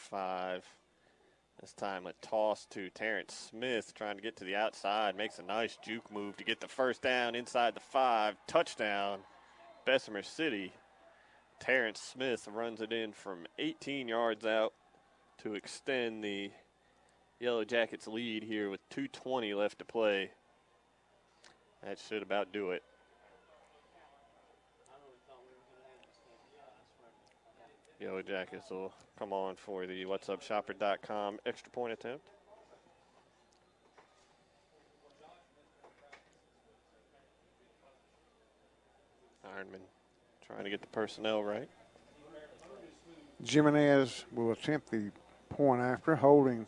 5. This time a toss to Terrence Smith trying to get to the outside. Makes a nice juke move to get the first down inside the 5. Touchdown, Bessemer City. Terrence Smith runs it in from 18 yards out to extend the Yellow Jackets lead here with 2:20 left to play. That should about do it. Yellow Jackets will come on for the whatsupshopper.com extra point attempt. Ironman trying to get the personnel right. Jimenez will attempt the point after, holding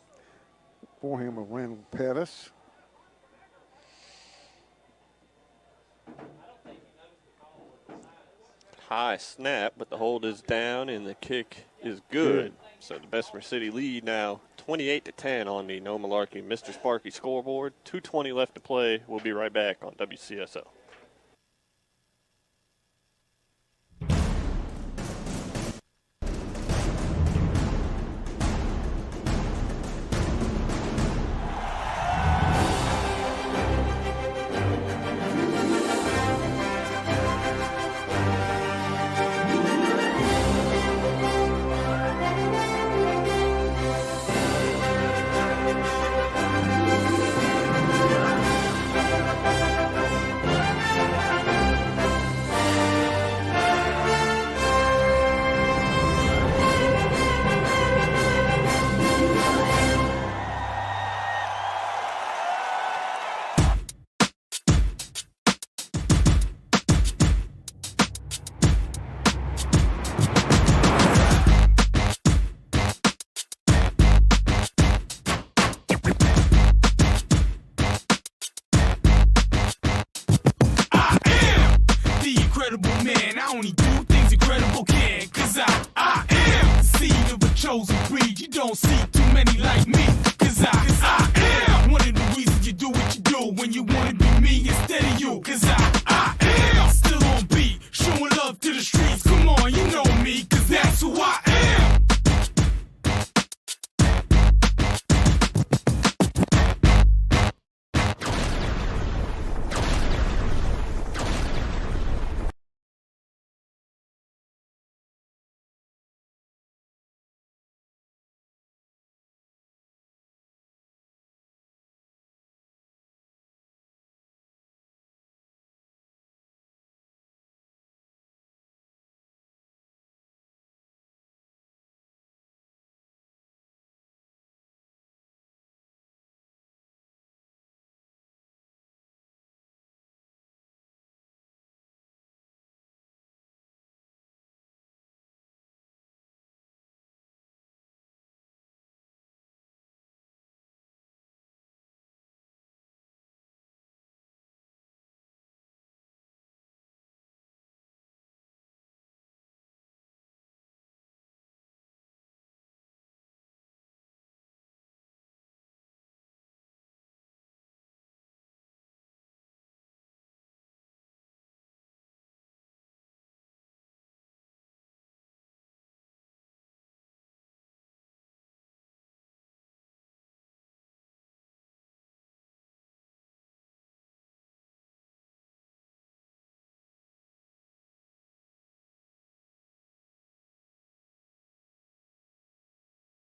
for him of Randall Pettis. High snap, but the hold is down and the kick is good. So the Bessemer City lead now 28-10 on the No Malarkey Mr. Sparky scoreboard. 2:20 left to play. We'll be right back on WCSO.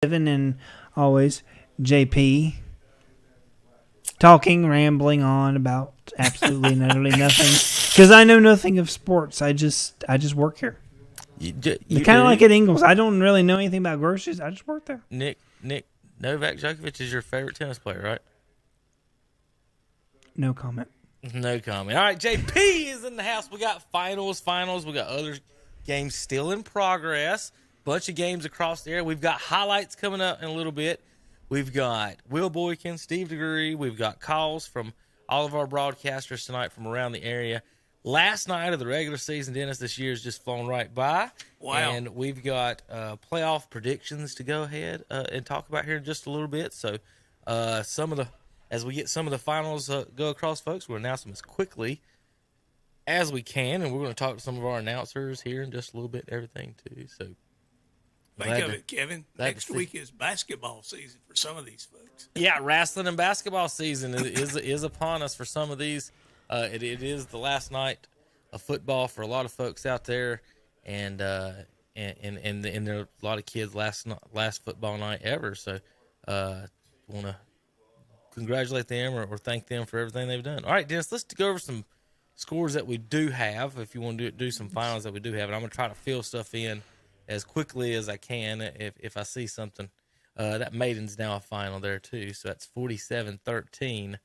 And always JP talking, rambling on about absolutely and utterly nothing because I know nothing of sports. I just work here. You kind of like at Ingles. I don't really know anything about groceries. I just work there. Nick Novak Djokovic is your favorite tennis player, right? No comment. No comment. All right, JP is in the house. We got finals. We got other games still in progress. Bunch of games across the area. We've got highlights coming up in a little bit. We've got Will Boykin, Steve DeGree. We've got calls from all of our broadcasters tonight from around the area. Last night of the regular season, Dennis, this year has just flown right by. Wow. And we've got playoff predictions to go ahead and talk about here in just a little bit. So as we get some of the finals go across, folks, we'll announce them as quickly as we can. And we're going to talk to some of our announcers here in just a little bit, everything too. So Think of it, Kevin. Next week is basketball season for some of these folks. Yeah, wrestling and basketball season is upon us for some of these. It is the last night of football for a lot of folks out there, and there are a lot of kids last football night ever. So, want to congratulate them or thank them for everything they've done. All right, Dennis, let's go over some scores that we do have. If you want to do some finals that we do have, and I'm going to try to fill stuff in as quickly as I can if I see something. That Maiden's now a final there too, so that's 47-13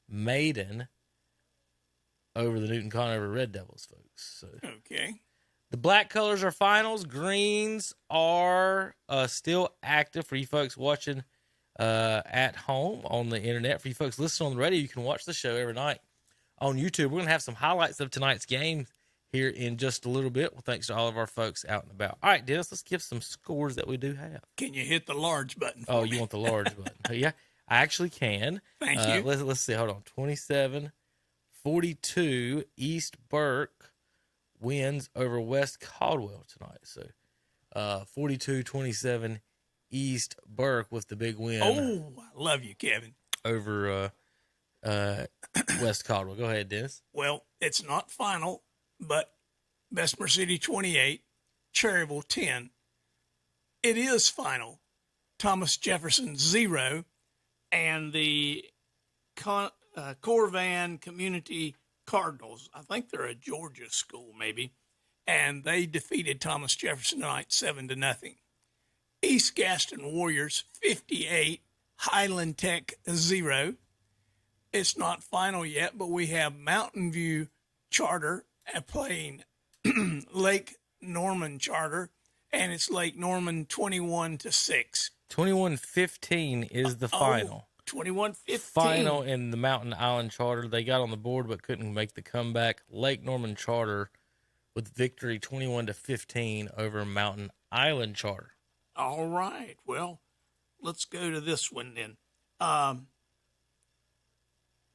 Maiden over the Newton Conover Red Devils, folks. So, okay. The black colors are finals. Greens are still active for you folks watching at home on the internet. For you folks listening on the radio, you can watch the show every night on YouTube. We're going to have some highlights of tonight's game here in just a little bit. Well, thanks to all of our folks out and about. All right, Dennis, let's give some scores that we do have. Can you hit the large button for me? You want the large button? Yeah, I actually can. Thank you. Let's see. Hold on. 27-42 East Burke wins over West Caldwell tonight. So 42-27 East Burke with the big win. Oh, I love you, Kevin. Over West Caldwell. Go ahead, Dennis. Well, it's not final, but Bessemer City 28, Cherryville 10. It is final. Thomas Jefferson 0, and the Corvan Community Cardinals, I think they're a Georgia school maybe, and they defeated Thomas Jefferson tonight 7-0. East Gaston Warriors 58, Highland Tech 0. It's not final yet, but we have Mountain View Charter playing Lake Norman Charter, and it's Lake Norman 21-6. 21-15 is the final. 21-15. Final in the Mountain Island Charter. They got on the board but couldn't make the comeback. Lake Norman Charter with victory 21-15 over Mountain Island Charter. All right. Well, let's go to this one then.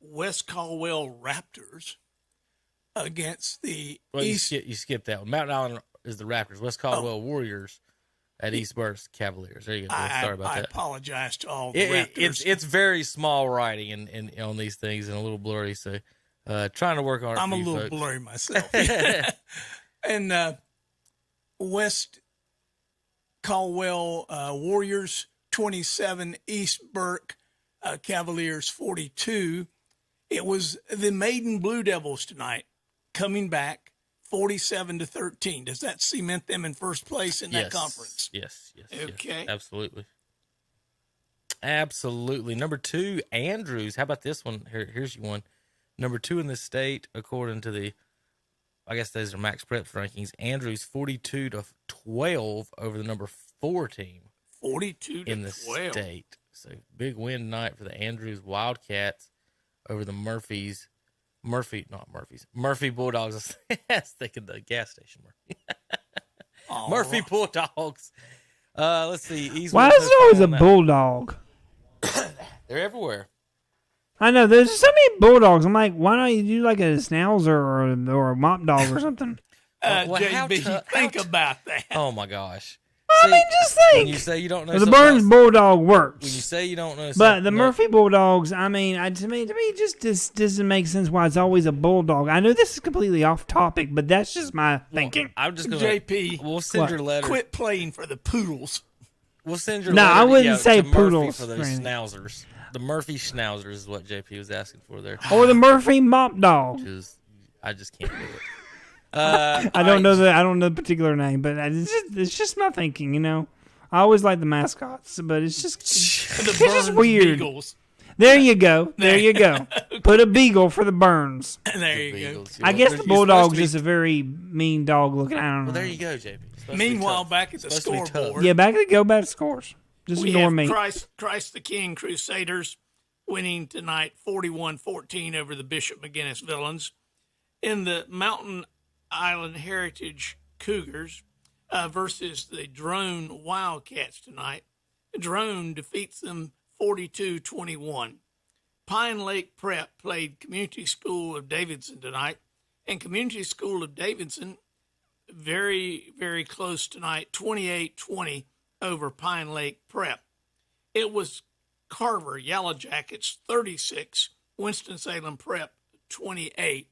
West Caldwell Raptors against the East. You skipped that one. Mountain Island is the Raptors. West Caldwell Warriors at East Burke Cavaliers. There you go. Sorry about that. I apologize to all the Raptors. It's very small writing in on these things and a little blurry. So trying to work on it. I'm for a you little folks. blurry myself. And West Caldwell Warriors 27, East Burke Cavaliers 42. It was the Maiden Blue Devils tonight coming back 47-13. Does that cement them in first place in that conference? Yes. Okay. Yes, absolutely. Number 2, Andrews. How about this one? Here's you one. Number 2 in the state, according to the, I guess those are Max Preps rankings. Andrews 42-12 over the number 4 team. 42-12 in the state. So big win tonight for the Andrews Wildcats over the Murphy Bulldogs. I was thinking the gas station Murphy Bulldogs. Let's see. Why is there always a bulldog? They're everywhere. I know there's so many bulldogs. I'm like, why don't you do like a schnauzer or a mop dog or something? JB, think about that. Oh my gosh. I mean, just think. When you say you don't know, the Burns Bulldog works. When you say you don't know, but the Murphy Bulldogs, I mean, to me, just doesn't make sense why it's always a bulldog. I know this is completely off topic, but that's just my thinking. I'm just gonna, JP, we'll send your letter. Quit playing for the Poodles. We'll send your letter. No, I wouldn't say to poodles. For those schnauzers. The Murphy schnauzers is what JP was asking for there. Or the Murphy mop dog. I just can't do it. I don't know the particular name, but it's just my thinking, you know. I always like the mascots, but it's just weird. Beagles. There you go. There you go. Put a beagle for the Burns. There you go. I guess the Bulldog's just a very mean dog looking. I don't know. Well, there you go, JP. Meanwhile, back at the scoreboard. Yeah, go back to scores. Just ignore me. Christ the King Crusaders winning tonight 41-14 over the Bishop McGuinness Villains. In the Mountain Island Heritage Cougars versus the Drone Wildcats tonight. Drone defeats them 42-21. Pine Lake Prep played Community School of Davidson tonight, and Community School of Davidson very, very close tonight, 28-20 over Pine Lake Prep. It was Carver Yellow Jackets 36, Winston-Salem Prep 28.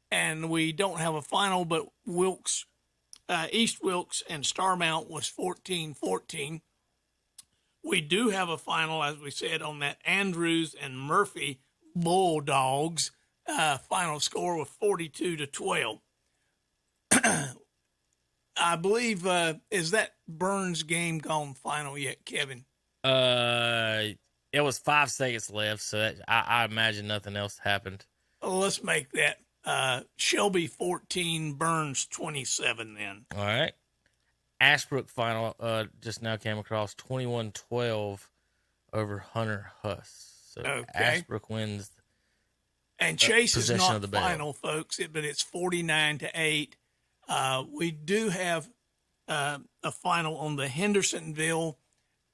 And we don't have a final, but East Wilkes and Starmount was 14-14. We do have a final, as we said, on that Andrews and Murphy Bulldogs. Final score was 42-12. I believe, is that Burns game gone final yet, Kevin? It was 5 seconds left, so I imagine nothing else happened. Well, let's make that Shelby 14, Burns 27 then. All right. Ashbrook final just now came across 21-12 over Hunter Huss. So Okay. Ashbrook wins. And Chase is possession not of the ball. final, folks, but it's 49-8. We do have a final on the Hendersonville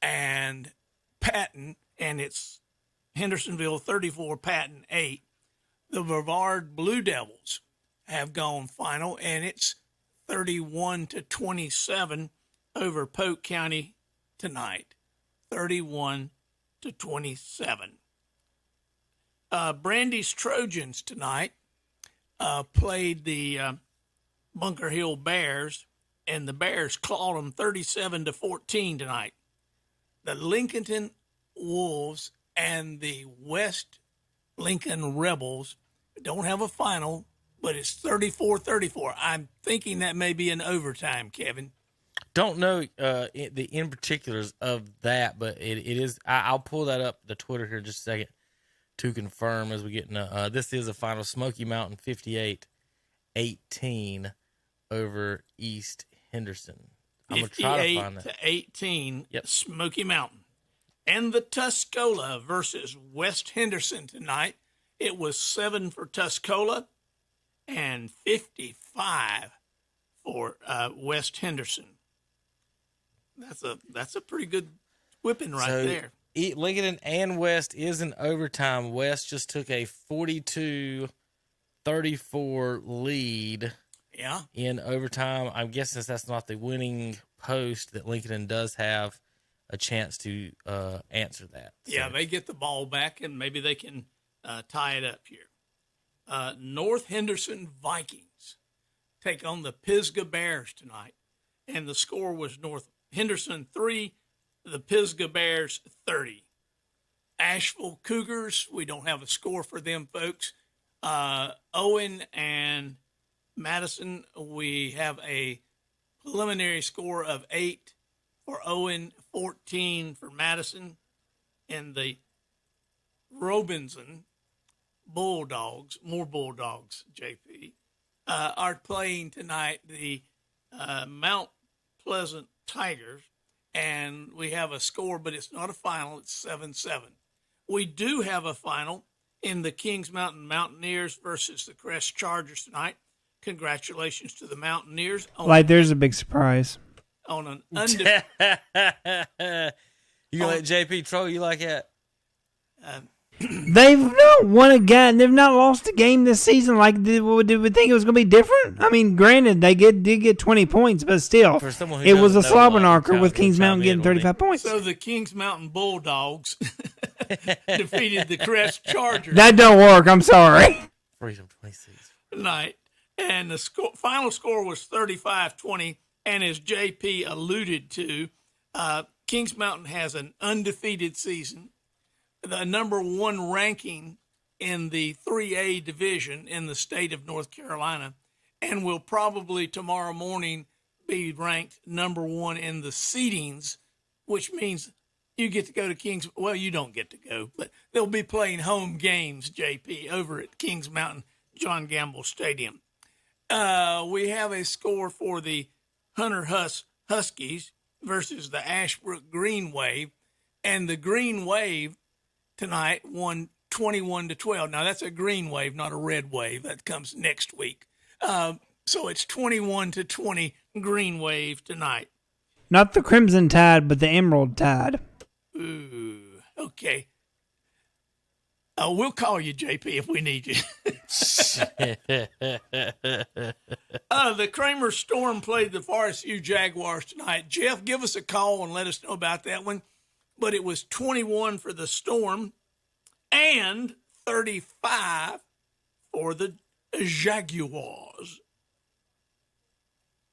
and Patton, and it's Hendersonville 34, Patton 8. The Brevard Blue Devils have gone final, and it's 31-27 over Polk County tonight. 31-27. Brandy's Trojans tonight played the Bunker Hill Bears, and the Bears clawed them 37-14 tonight. The Lincolnton Wolves and the West Lincoln Rebels don't have a final, but it's 34-34. I'm thinking that may be an overtime, Kevin. Don't know the in particulars of that, but it is. I'll pull that up the Twitter here in just a second to confirm as we get into. This is a final. Smoky Mountain 58-18 over East Henderson. I'm gonna try to find that. 58-18. Yep. Smoky Mountain. And the Tuscola versus West Henderson tonight. It was 7 for Tuscola and 55 for West Henderson. That's a pretty good whipping right there. Lincoln and West is in overtime. West just took a 42-34 lead. Yeah. In overtime. I'm guessing that's not the winning post, that Lincoln does have a chance to answer that. So. Yeah, they get the ball back, and maybe they can tie it up here. North Henderson Vikings take on the Pisgah Bears tonight, and the score was North Henderson 3, the Pisgah Bears 30. Asheville Cougars, we don't have a score for them, folks. Owen and Madison, we have a preliminary score of 8 for Owen, 14 for Madison, and the Robinson Bulldogs, more Bulldogs, JP, are playing tonight the Mount Pleasant Tigers, and we have a score, but it's not a final. It's 7-7. We do have a final in the Kings Mountain Mountaineers versus the Crest Chargers tonight. Congratulations to the Mountaineers. There's a big surprise. On an undefeated. You let JP troll you like that? They've not won a game. They've not lost a game this season. Did we think it was going to be different? I mean, granted, they did get 20 points, but still, it was a slobber knocker with Kings Mountain getting 35 points. So the Kings Mountain Bulldogs defeated the Crest Chargers. That don't work. I'm sorry. Freedom 26 tonight, and the final score was 35-20. And as JP alluded to, Kings Mountain has an undefeated season, the number 1 ranking in the 3A division in the state of North Carolina, and will probably tomorrow morning be ranked number 1 in the seedings, which means you get to go to Kings. Well, you don't get to go, but they'll be playing home games, JP, over at Kings Mountain John Gamble Stadium. We have a score for the Hunter Huskies versus the Ashbrook Green Wave, and the Green Wave tonight won 21-12. Now that's a green wave, not a red wave. That comes next week. So it's 21-20 Green Wave tonight. Not the Crimson Tide, but the Emerald Tide. Ooh, okay. We'll call you, JP, if we need you. The Kramer Storm played the Forest U Jaguars tonight. Jeff, give us a call and let us know about that one. But it was 21 for the Storm and 35 for the Jaguars.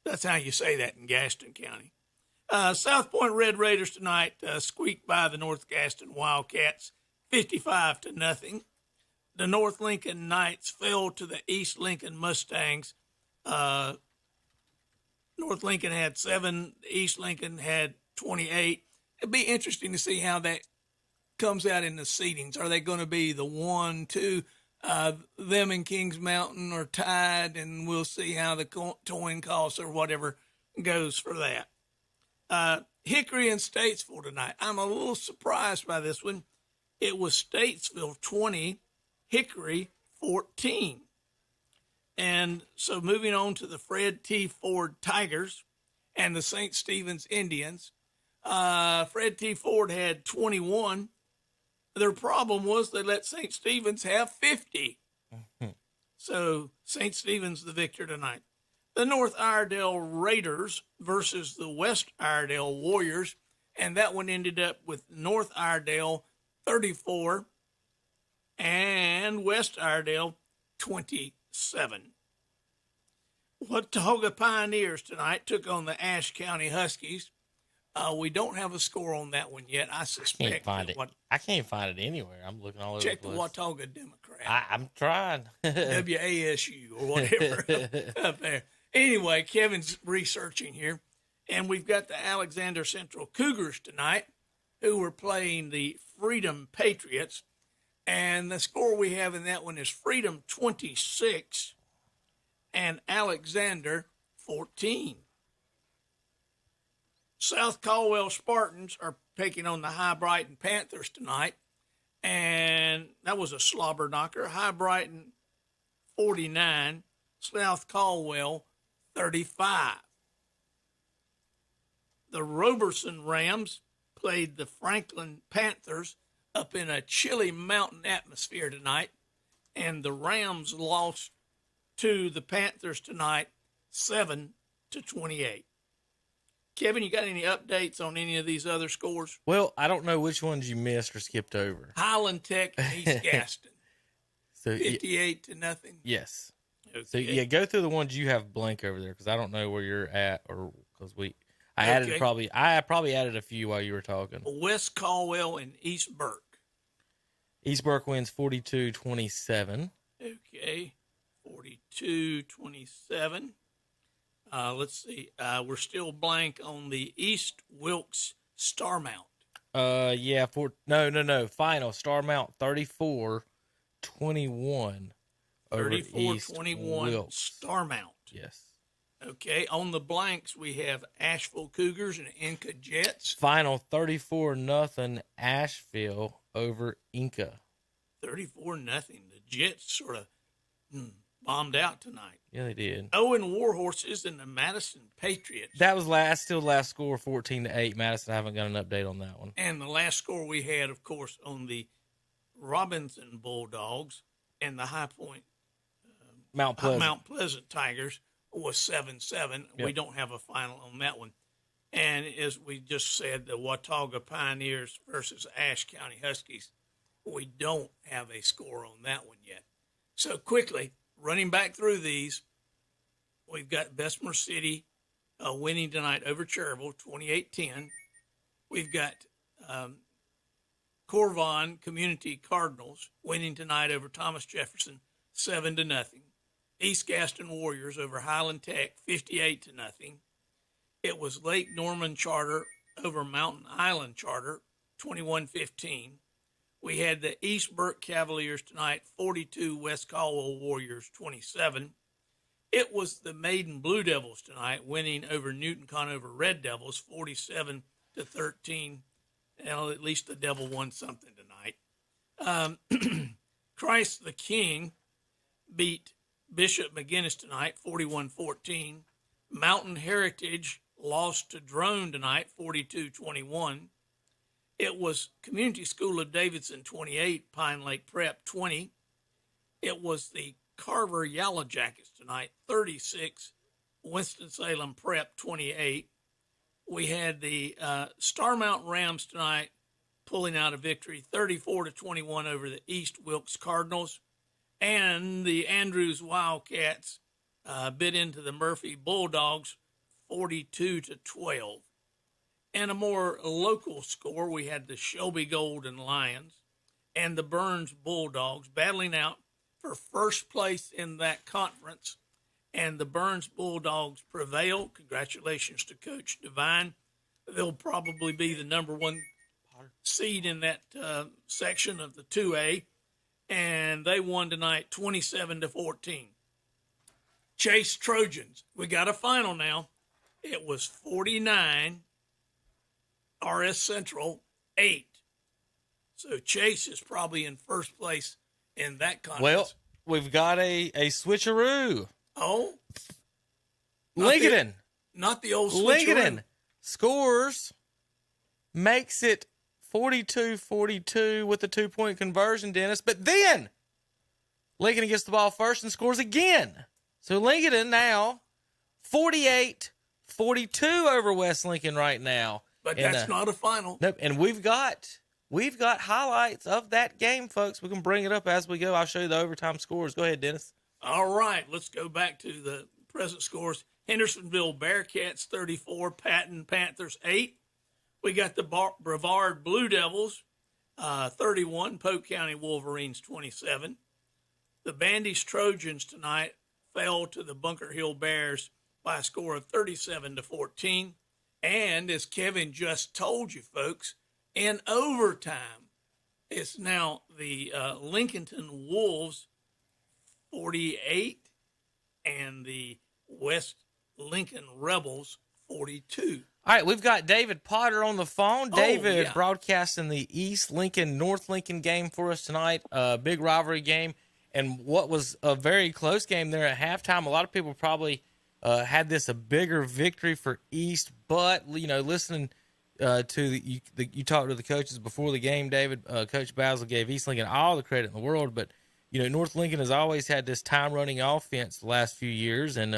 That's how you say that in Gaston County. South Point Red Raiders tonight squeaked by the North Gaston Wildcats 55-0. The North Lincoln Knights fell to the East Lincoln Mustangs. North Lincoln had 7, East Lincoln had 28. It'd be interesting to see how that comes out in the seedings. Are they going to be the 1, 2? Them and Kings Mountain are tied, and we'll see how the coin toss or whatever goes for that. Hickory and Statesville tonight. I'm a little surprised by this one. It was Statesville 20, Hickory 14. And so moving on to the Fred T. Ford Tigers and the St. Stephen's Indians. Fred T. Ford had 21. Their problem was they let St. Stephen's have 50. So St. Stephen's the victor tonight. The North Iredell Raiders versus the West Iredell Warriors, and that one ended up with North Iredell 34 and West Iredell 27. Watauga Pioneers tonight took on the Ashe County Huskies. We don't have a score on that one yet. I suspect. Can't find it. I can't find it anywhere. I'm looking all over Check the the place. Watauga Democrat. I'm trying. WASU or whatever up there. Anyway, Kevin's researching here, and we've got the Alexander Central Cougars tonight, who are playing the Freedom Patriots, and the score we have in that one is Freedom 26 and Alexander 14. South Caldwell Spartans are taking on the High Brighton Panthers tonight, and that was a slobber knocker. High Brighton 49, South Caldwell 35. The Roberson Rams played the Franklin Panthers up in a chilly mountain atmosphere tonight, and the Rams lost to the Panthers tonight 7-28. Kevin, you got any updates on any of these other scores? Well, I don't know which ones you missed or skipped over. Highland Tech and East Gaston. So 58-0. Yes. Okay. So yeah, go through the ones you have blank over there because I don't know where you're at, or because I probably added a few while you were talking. West Caldwell and East Burke. East Burke wins 42-27. Okay, 42-27. Let's see. We're still blank on the East Wilkes Starmount. Yeah, no. Final Starmount 34-21 over East 34-21 Wilkes. Starmount. Yes. Okay, on the blanks we have Asheville Cougars and Inca Jets. Final 34-0 Asheville over Inca. 34-0. The Jets sort of bombed out tonight. Yeah, they did. Owen Warhorses and the Madison Patriots. That was still last score 14-8. Madison, I haven't got an update on that one. And the last score we had, of course, on the Robinson Bulldogs and the High Point Mount Pleasant Tigers was 7-7. Yep. We don't have a final on that one. And as we just said, the Watauga Pioneers versus Ashe County Huskies, we don't have a score on that one yet. So quickly, running back through these, we've got Bessemer City winning tonight over Cherville, 28-10. We've got Corvon Community Cardinals winning tonight over Thomas Jefferson, 7-0. East Gaston Warriors over Highland Tech, 58-0. It was Lake Norman Charter over Mountain Island Charter, 21-15. We had the East Burke Cavaliers tonight, 42, West Caldwell Warriors, 27. It was the Maiden Blue Devils tonight, winning over Newton Conover Red Devils, 47-13. Well, at least the Devil won something tonight. Christ the King beat Bishop McGinnis tonight, 41-14. Mountain Heritage lost to Drone tonight, 42-21. It was Community School of Davidson 28, Pine Lake Prep 20. It was the Carver Yellow Jackets tonight, 36, Winston-Salem Prep 28. We had the Starmount Rams tonight pulling out a victory, 34-21 over the East Wilkes Cardinals. And the Andrews Wildcats bit into the Murphy Bulldogs, 42-12. And a more local score, we had the Shelby Golden Lions and the Burns Bulldogs battling out for first place in that conference. And the Burns Bulldogs prevail. Congratulations to Coach Devine. They'll probably be the number one seed in that section of the 2A. And they won tonight 27-14. Chase Trojans. We got a final now. It was 49, RS Central 8. So Chase is probably in first place in that conference. Well, we've got a switcheroo. Oh? Lincoln. Not the old switcheroo. Lincoln scores, makes it 42-42 with the 2-point conversion, Dennis. But then Lincoln gets the ball first and scores again. So Lincoln now 48-42 over West Lincoln right now. But that's not a final. Nope. And we've got highlights of that game, folks. We can bring it up as we go. I'll show you the overtime scores. Go ahead, Dennis. All right. Let's go back to the present scores. Hendersonville Bearcats 34, Patton Panthers 8. We got the Brevard Blue Devils 31, Polk County Wolverines 27. The Bandy's Trojans tonight fell to the Bunker Hill Bears by a score of 37-14. And as Kevin just told you, folks, in overtime, it's now the Lincolnton Wolves 48 and the West Lincoln Rebels 42. All right, we've got David Potter on the phone. David broadcasting the East Lincoln, North Lincoln game for us tonight. Big rivalry game. And what was a very close game there at halftime. A lot of people probably had this a bigger victory for East. But, you know, listening to you talked to the coaches before the game, David, Coach Basil gave East Lincoln all the credit in the world. But, you know, North Lincoln has always had this time-running offense the last few years. And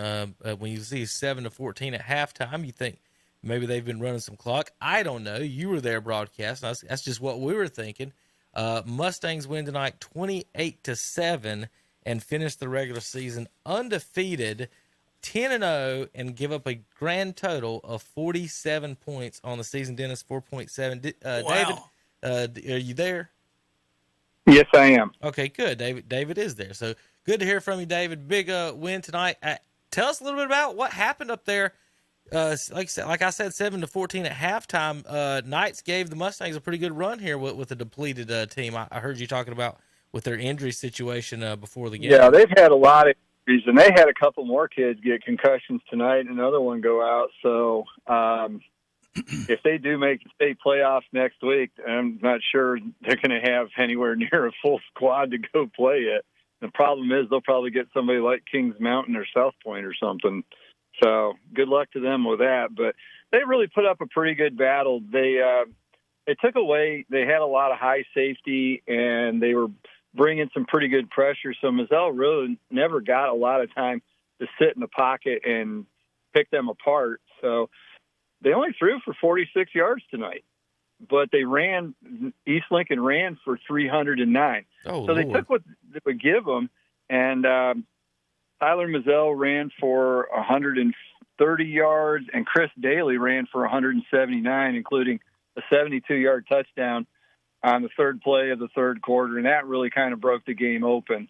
when you see 7-14 at halftime, you think maybe they've been running some clock. I don't know. You were there broadcasting. That's just what we were thinking. Mustangs win tonight 28-7 and finish the regular season undefeated, 10-0, and give up a grand total of 47 points on the season. Dennis, 4.7. Wow. David, are you there? Yes, I am. Okay, good. David is there. So good to hear from you, David. Big win tonight. Tell us a little bit about what happened up there. Like I said, 7-14 at halftime. Knights gave the Mustangs a pretty good run here with a depleted team. I heard you talking about with their injury situation before the game. Yeah, they've had a lot of injuries, and they had a couple more kids get concussions tonight and another one go out. So if they do make the state playoffs next week, I'm not sure they're going to have anywhere near a full squad to go play it. The problem is they'll probably get somebody like Kings Mountain or South Point or something. So good luck to them with that. But they really put up a pretty good battle. They took away, they had a lot of high safety, and they were bringing some pretty good pressure. So Mazzell really never got a lot of time to sit in the pocket and pick them apart. So they only threw for 46 yards tonight. But East Lincoln ran for 309. Oh, so they Lord. took what they would give them, and Tyler Mazzell ran for 130 yards, and Chris Daly ran for 179, including a 72-yard touchdown on the third play of the third quarter, and that really kind of broke the game open.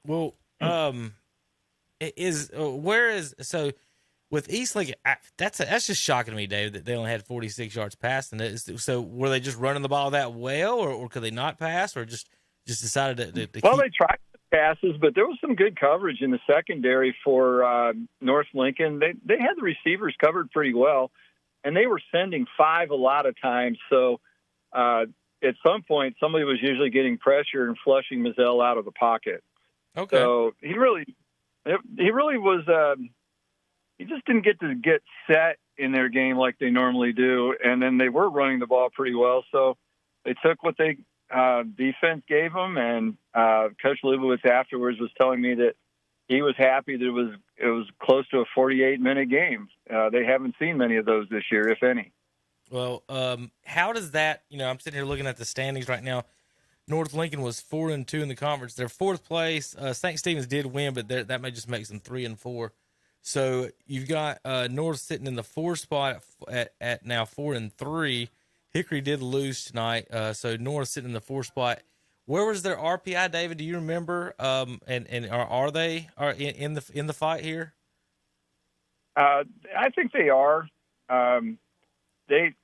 Well, so with East Lincoln, that's just shocking to me, Dave, that they only had 46 yards passing. So were they just running the ball that well, or could they not pass, or just decided to Well, they tried passes, but there was some good coverage in the secondary for North Lincoln. They had the receivers covered pretty well, and they were sending 5 a lot of times. So at some point, somebody was usually getting pressure and flushing Mazzell out of the pocket. Okay. So he really was. he just didn't get set in their game like they normally do. And then they were running the ball pretty well. So they took what they defense gave them. And Coach Leibowitz afterwards was telling me that he was happy that it was close to a 48-minute game. They haven't seen many of those this year, if any. Well, how does that, I'm sitting here looking at the standings right now. North Lincoln was 4-2 in the conference. They're fourth place. St. Stephen's did win, but that may just make them 3-4. So you've got North sitting in the 4th spot at now 4-3. Hickory did lose tonight, so North sitting in the 4th spot. Where was their RPI, David? Do you remember? And are they in the fight here? I think they are. They're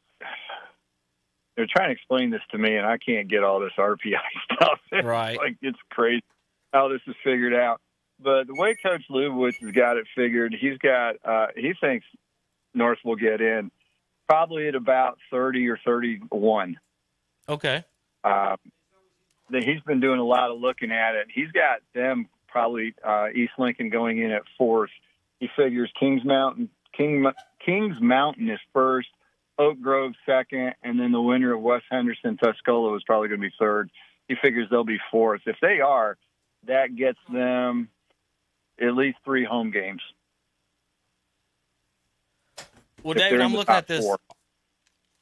trying to explain this to me, and I can't get all this RPI stuff. Right. It's crazy how this is figured out. But the way Coach Leibowitz has got it figured, he thinks North will get in probably at about 30 or 31. Okay. He's been doing a lot of looking at it. He's got them probably East Lincoln going in at 4th. He figures Kings Mountain is first, Oak Grove second, and then the winner of West Henderson Tuscola is probably going to be third. He figures they'll be 4th. If they are, that gets them at least 3 home games. Well, David, I'm looking at this. 4.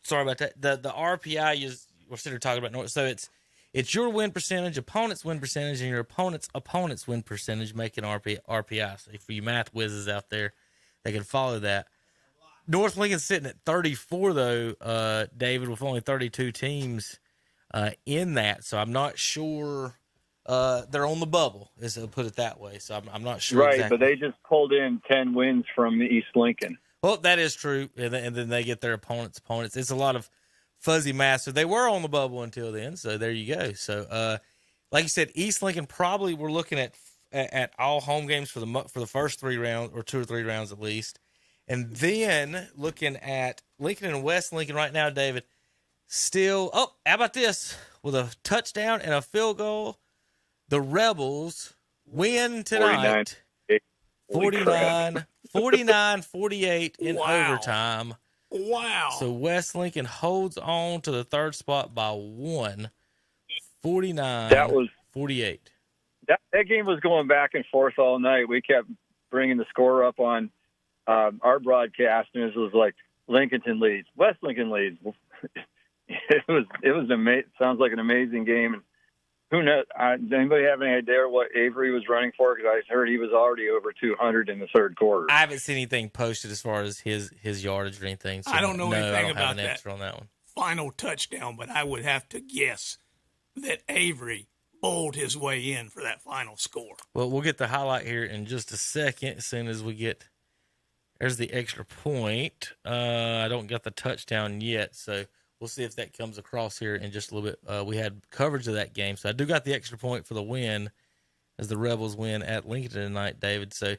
Sorry about that. The RPI we're sitting here talking about North. So it's your win percentage, opponent's win percentage, and your opponent's win percentage making RPI. So for you math whizzes out there, they can follow that. North Lincoln's sitting at 34, though, David, with only 32 teams in that. So I'm not sure they're on the bubble, as I'll put it that way. So I'm not sure. Right, exactly. But they just pulled in 10 wins from East Lincoln. Well, that is true. And then they get their opponents. It's a lot of fuzzy math. So they were on the bubble until then. So there you go. So, like you said, East Lincoln probably we're looking at all home games for the first 3 rounds, or 2 or 3 rounds at least. And then looking at Lincoln and West Lincoln right now, David, still, how about this? With a touchdown and a field goal, the Rebels win tonight 49-48 in overtime. Wow. So West Lincoln holds on to the 3rd spot by 1, 49-48. That game was going back and forth all night. We kept bringing the score up on our broadcast, and it was like Lincolnton leads, West Lincoln leads. It was sounds like an amazing game. And who knows? Does anybody have any idea what Avery was running for? Because I heard he was already over 200 in the 3rd quarter. I haven't seen anything posted as far as his yardage or anything. So I don't know anything about that on that one. Final touchdown, but I would have to guess that Avery bowled his way in for that final score. Well, we'll get the highlight here in just a second. As soon as we get. There's the extra point. I don't got the touchdown yet, so we'll see if that comes across here in just a little bit. We had coverage of that game, so I do got the extra point for the win as the Rebels win at Lincoln tonight, David. So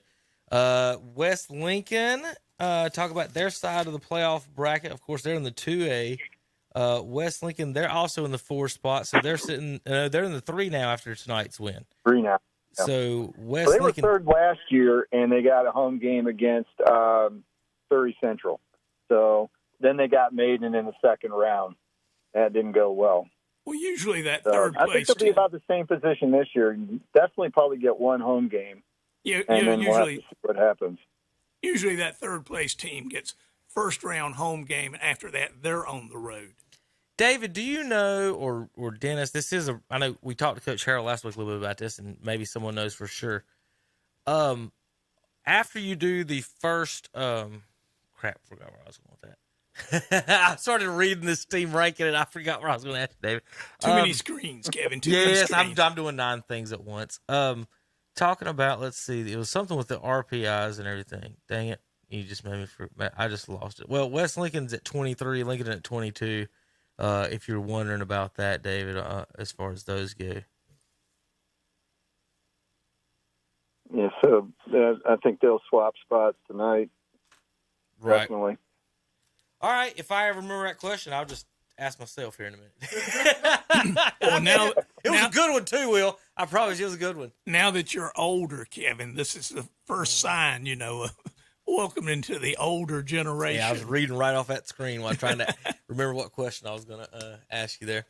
West Lincoln, talk about their side of the playoff bracket. Of course, they're in the 2A. West Lincoln, they're also in the 4th spot, so they're sitting. They're in the 3 now after tonight's win. 3 now. So West they Lincoln, were 3rd last year, and they got a home game against Surrey Central. So then they got Maiden in the 2nd round. That didn't go well. Well, usually that 3rd place. I think they'll be about the same position this year. Definitely probably get 1 home game. And then we'll have to see what happens. Usually that 3rd place team gets 1st round home game, and after that they're on the road. David, do you know, or Dennis, I know we talked to Coach Harrell last week a little bit about this, and maybe someone knows for sure. After you do the first, forgot where I was going with that. I started reading this team ranking, and I forgot where I was going to ask you, David. Too many screens, Kevin. Too many screens. I'm doing 9 things at once. Talking about, let's see, it was something with the RPIs and everything. Dang it. You just made me forget. I just lost it. Well, West Lincoln's at 23, Lincoln at 22. If you're wondering about that, David, as far as those go. Yeah, so I think they'll swap spots tonight. Right. Definitely. All right. If I ever remember that question, I'll just ask myself here in a minute. Well, it was a good one too, Will. I promise you it was a good one. Now that you're older, Kevin, this is the first sign, Welcome into the older generation. Yeah, I was reading right off that screen while trying to remember what question I was going to ask you there.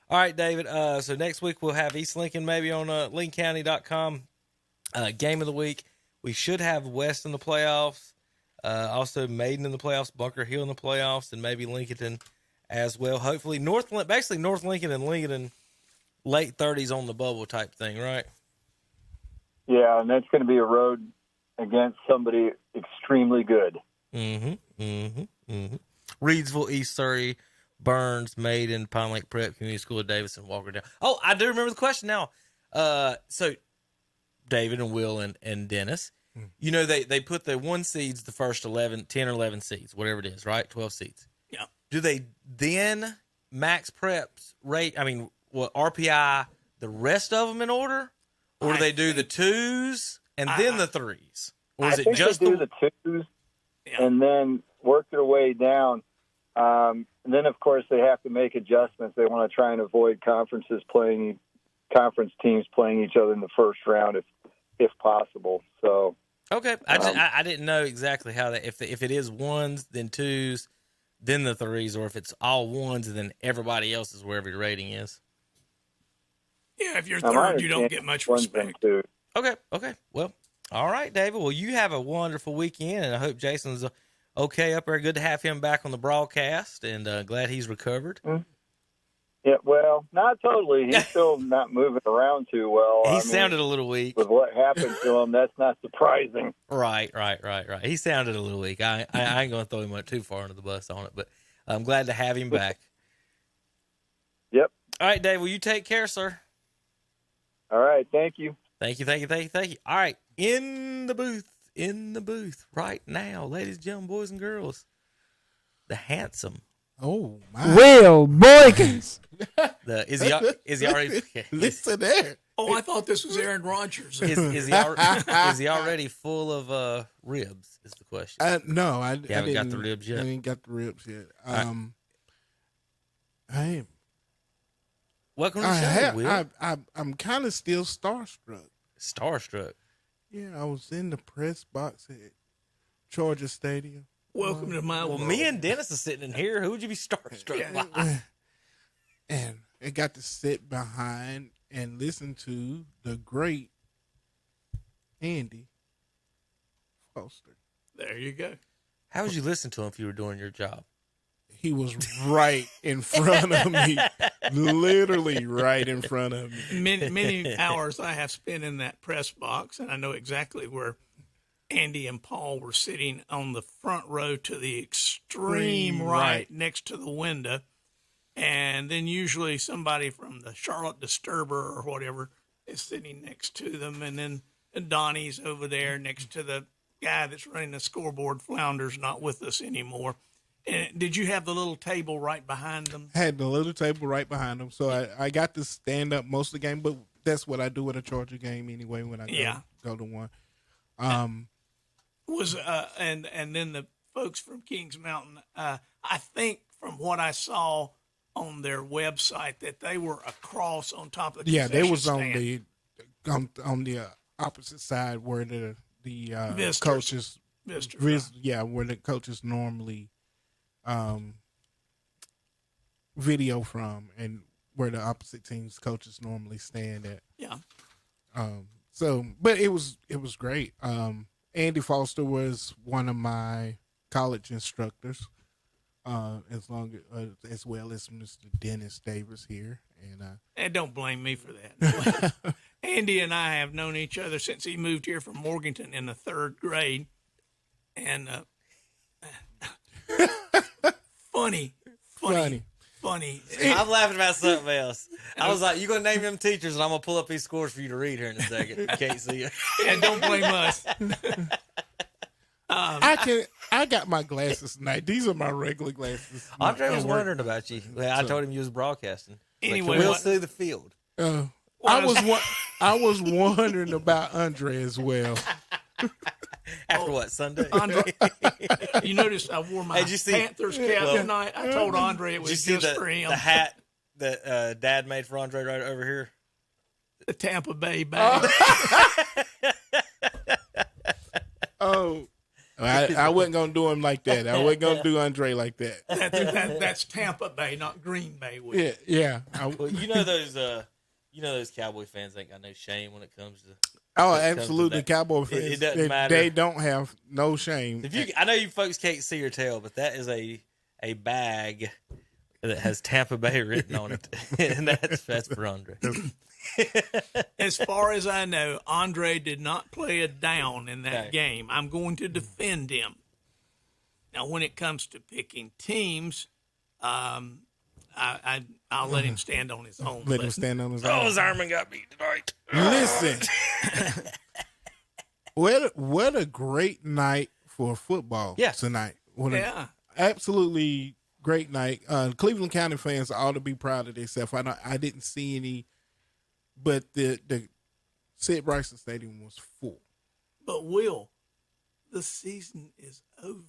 All right, David. So next week we'll have East Lincoln maybe on LincolnCounty.com. Game of the week. We should have West in the playoffs. Also Maiden in the playoffs, Bunker Hill in the playoffs, and maybe Lincoln as well. Hopefully North Lincoln and Lincoln late 30s on the bubble type thing, right? Yeah, and that's going to be a road against somebody extremely good. Reedsville, East Surrey, Burns, Maiden, Pine Lake Prep, Community School of Davidson, Walker Down. Oh, I do remember the question now. So David and Will and Dennis, you know, they put the 1 seeds, the first 10 or 11 seeds, whatever it is, right? 12 seeds. Yeah. Do they then max preps rate? I mean, what RPI the rest of them in order, or do they do the 2s and then the 3s, or is it just they do the 2s and then work their way down? And then, of course, they have to make adjustments. They want to try and avoid conference teams playing each other in the first round, if possible. So okay, I didn't know exactly how that if it is 1s then 2s then the 3s, or if it's all 1s and then everybody else is wherever your rating is. Yeah, if you're third, you don't get much respect. Okay. Well, all right, David. Well, you have a wonderful weekend, and I hope Jason's okay up there. Good to have him back on the broadcast, and glad he's recovered. Yeah, well, not totally. He's still not moving around too well. He sounded a little weak. With what happened to him, that's not surprising. Right. He sounded a little weak. I ain't going to throw him too far under the bus on it, but I'm glad to have him back. Yep. All right, Dave, will you take care, sir? All right, thank you. Thank you. All right, in the booth right now, ladies and gentlemen, boys and girls, the handsome. Oh, my. Will Boykins. Is he already? Listen there. Oh, I thought this was Aaron Rodgers. Is he already full of ribs? Is the question. No, I haven't got the ribs yet. I ain't got the ribs yet. Right. I am. Welcome to the show, Will. I'm kind of still starstruck. Starstruck. Yeah, I was in the press box at Georgia Stadium. Welcome to my world. Well, me and Dennis are sitting in here. Who would you be starstruck by? And I got to sit behind and listen to the great Andy Foster. There you go. How would you listen to him if you were doing your job? He was right in front of me, literally right in front of me. Many hours I have spent in that press box, and I know exactly where Andy and Paul were sitting on the front row to the extreme right next to the window. And then usually somebody from the Charlotte Disturber or whatever is sitting next to them. And then Donnie's over there next to the guy that's running the scoreboard. Flounder's not with us anymore. And did you have the little table right behind them? I had the little table right behind them. So I got to stand up most of the game, but that's what I do at a Georgia game anyway when I go to one. And then the folks from Kings Mountain, I think from what I saw on their website that they were across on top of the they was stand. on the opposite side where the Visitors. coaches Visitors, where the coaches normally video from, and where the opposite team's coaches normally stand at. Yeah. But it was great. Andy Foster was one of my college instructors, as well as Mr. Dennis Davis here, And don't blame me for that. Andy and I have known each other since he moved here from Morganton in the 3rd grade, and funny. I'm laughing about something else. I was like, "You gonna name them teachers, and I'm gonna pull up these scores for you to read here in a second. You can't see it." And don't blame us. I got my glasses tonight. These are my regular glasses. Andre was wondering about you. I told him you was broadcasting. Anyway, we'll see the field. I was wondering about Andre as well. After what, Sunday? Andre, you noticed I wore my Panthers cap tonight. I told Andre it was just for him. The hat that Dad made for Andre right over here? The Tampa Bay bag. I wasn't gonna do him like that. I wasn't gonna do Andre like that. That's Tampa Bay, not Green Bay. Yeah. Well, you know those Cowboy fans ain't got no shame when it comes to. Oh, absolutely, Cowboy fans. It doesn't matter. They don't have no shame. I know you folks can't see or tell, but that is a bag that has Tampa Bay written on it, and that's for Andre. As far as I know, Andre did not play a down in that game. I'm going to defend him. Now, when it comes to picking teams, I'll let him stand on his own. Let him stand on his own. Oh, Zimmerman got beat tonight. Listen, what a great night for football tonight. Absolutely great night. Cleveland County fans ought to be proud of themselves. I didn't see any, but the Sid Bryson Stadium was full. But Will, the season is over.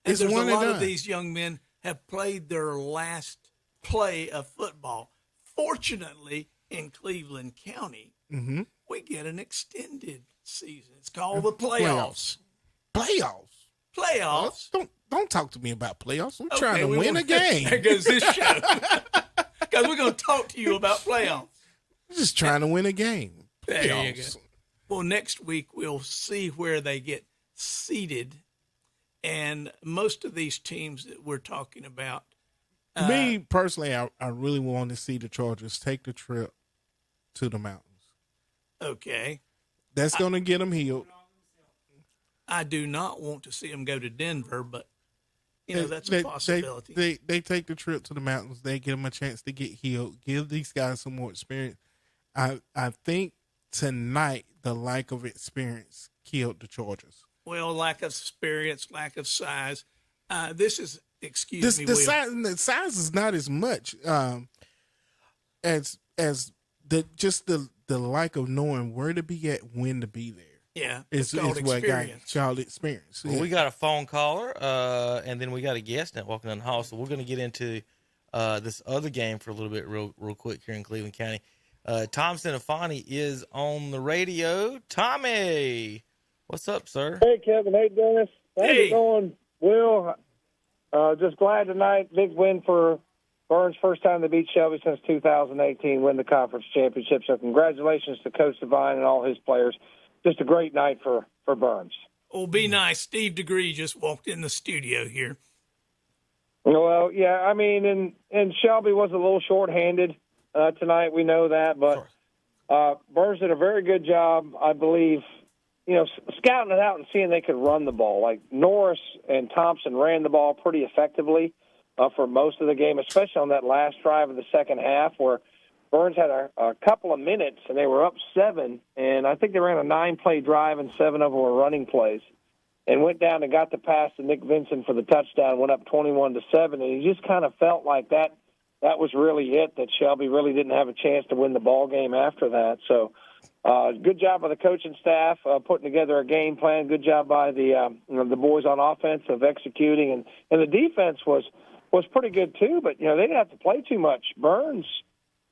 And It's there's one a and lot done. of these young men have played their last play of football. Fortunately, in Cleveland County, we get an extended season. It's called the playoffs. Playoffs. Don't talk to me about playoffs. I'm trying to win a There game. goes this show. Because we're going to talk to you about playoffs. I'm just trying to win a game. There you Playoffs. go. Well, next week we'll see where they get seated. And most of these teams that we're talking about. Me personally, I really want to see the Chargers take the trip to the mountains. Okay. That's going to get them healed. I do not want to see them go to Denver, but, that's a possibility. They take the trip to the mountains. They give them a chance to get healed. Give these guys some more experience. I think tonight the lack of experience killed the Chargers. Well, lack of experience, lack of size. This is, The Will. size is not as much as the lack of knowing where to be at, when to be there. Yeah, It's called what got experience. child experience. Well, we got a phone caller, and then we got a guest now walking down the hall. So we're going to get into this other game for a little bit real quick here in Cleveland County. Tom Sinafani is on the radio. Tommy, what's up, sir? Hey, Kevin. Hey, Dennis. How's it going? Will, just glad tonight. Big win for Burns. First time they beat Shelby since 2018, win the conference championship. So congratulations to Coach Devine and all his players. Just a great night for Burns. Oh, be nice. Steve DeGree just walked in the studio here. Well, yeah, I mean, and Shelby was a little shorthanded tonight. We know that, but Burns did a very good job, I believe, scouting it out and seeing they could run the ball. Like Norris and Thompson ran the ball pretty effectively for most of the game, especially on that last drive of the second half where Burns had a couple of minutes, and they were up 7, and I think they ran a 9-play drive, and 7 of them were running plays, and went down and got the pass to Nick Vincent for the touchdown, went up 21-7, and he just kind of felt like that was really it, that Shelby really didn't have a chance to win the ball game after that. So good job by the coaching staff putting together a game plan. Good job by the boys on offense of executing, and the defense was pretty good too, but, they didn't have to play too much. Burns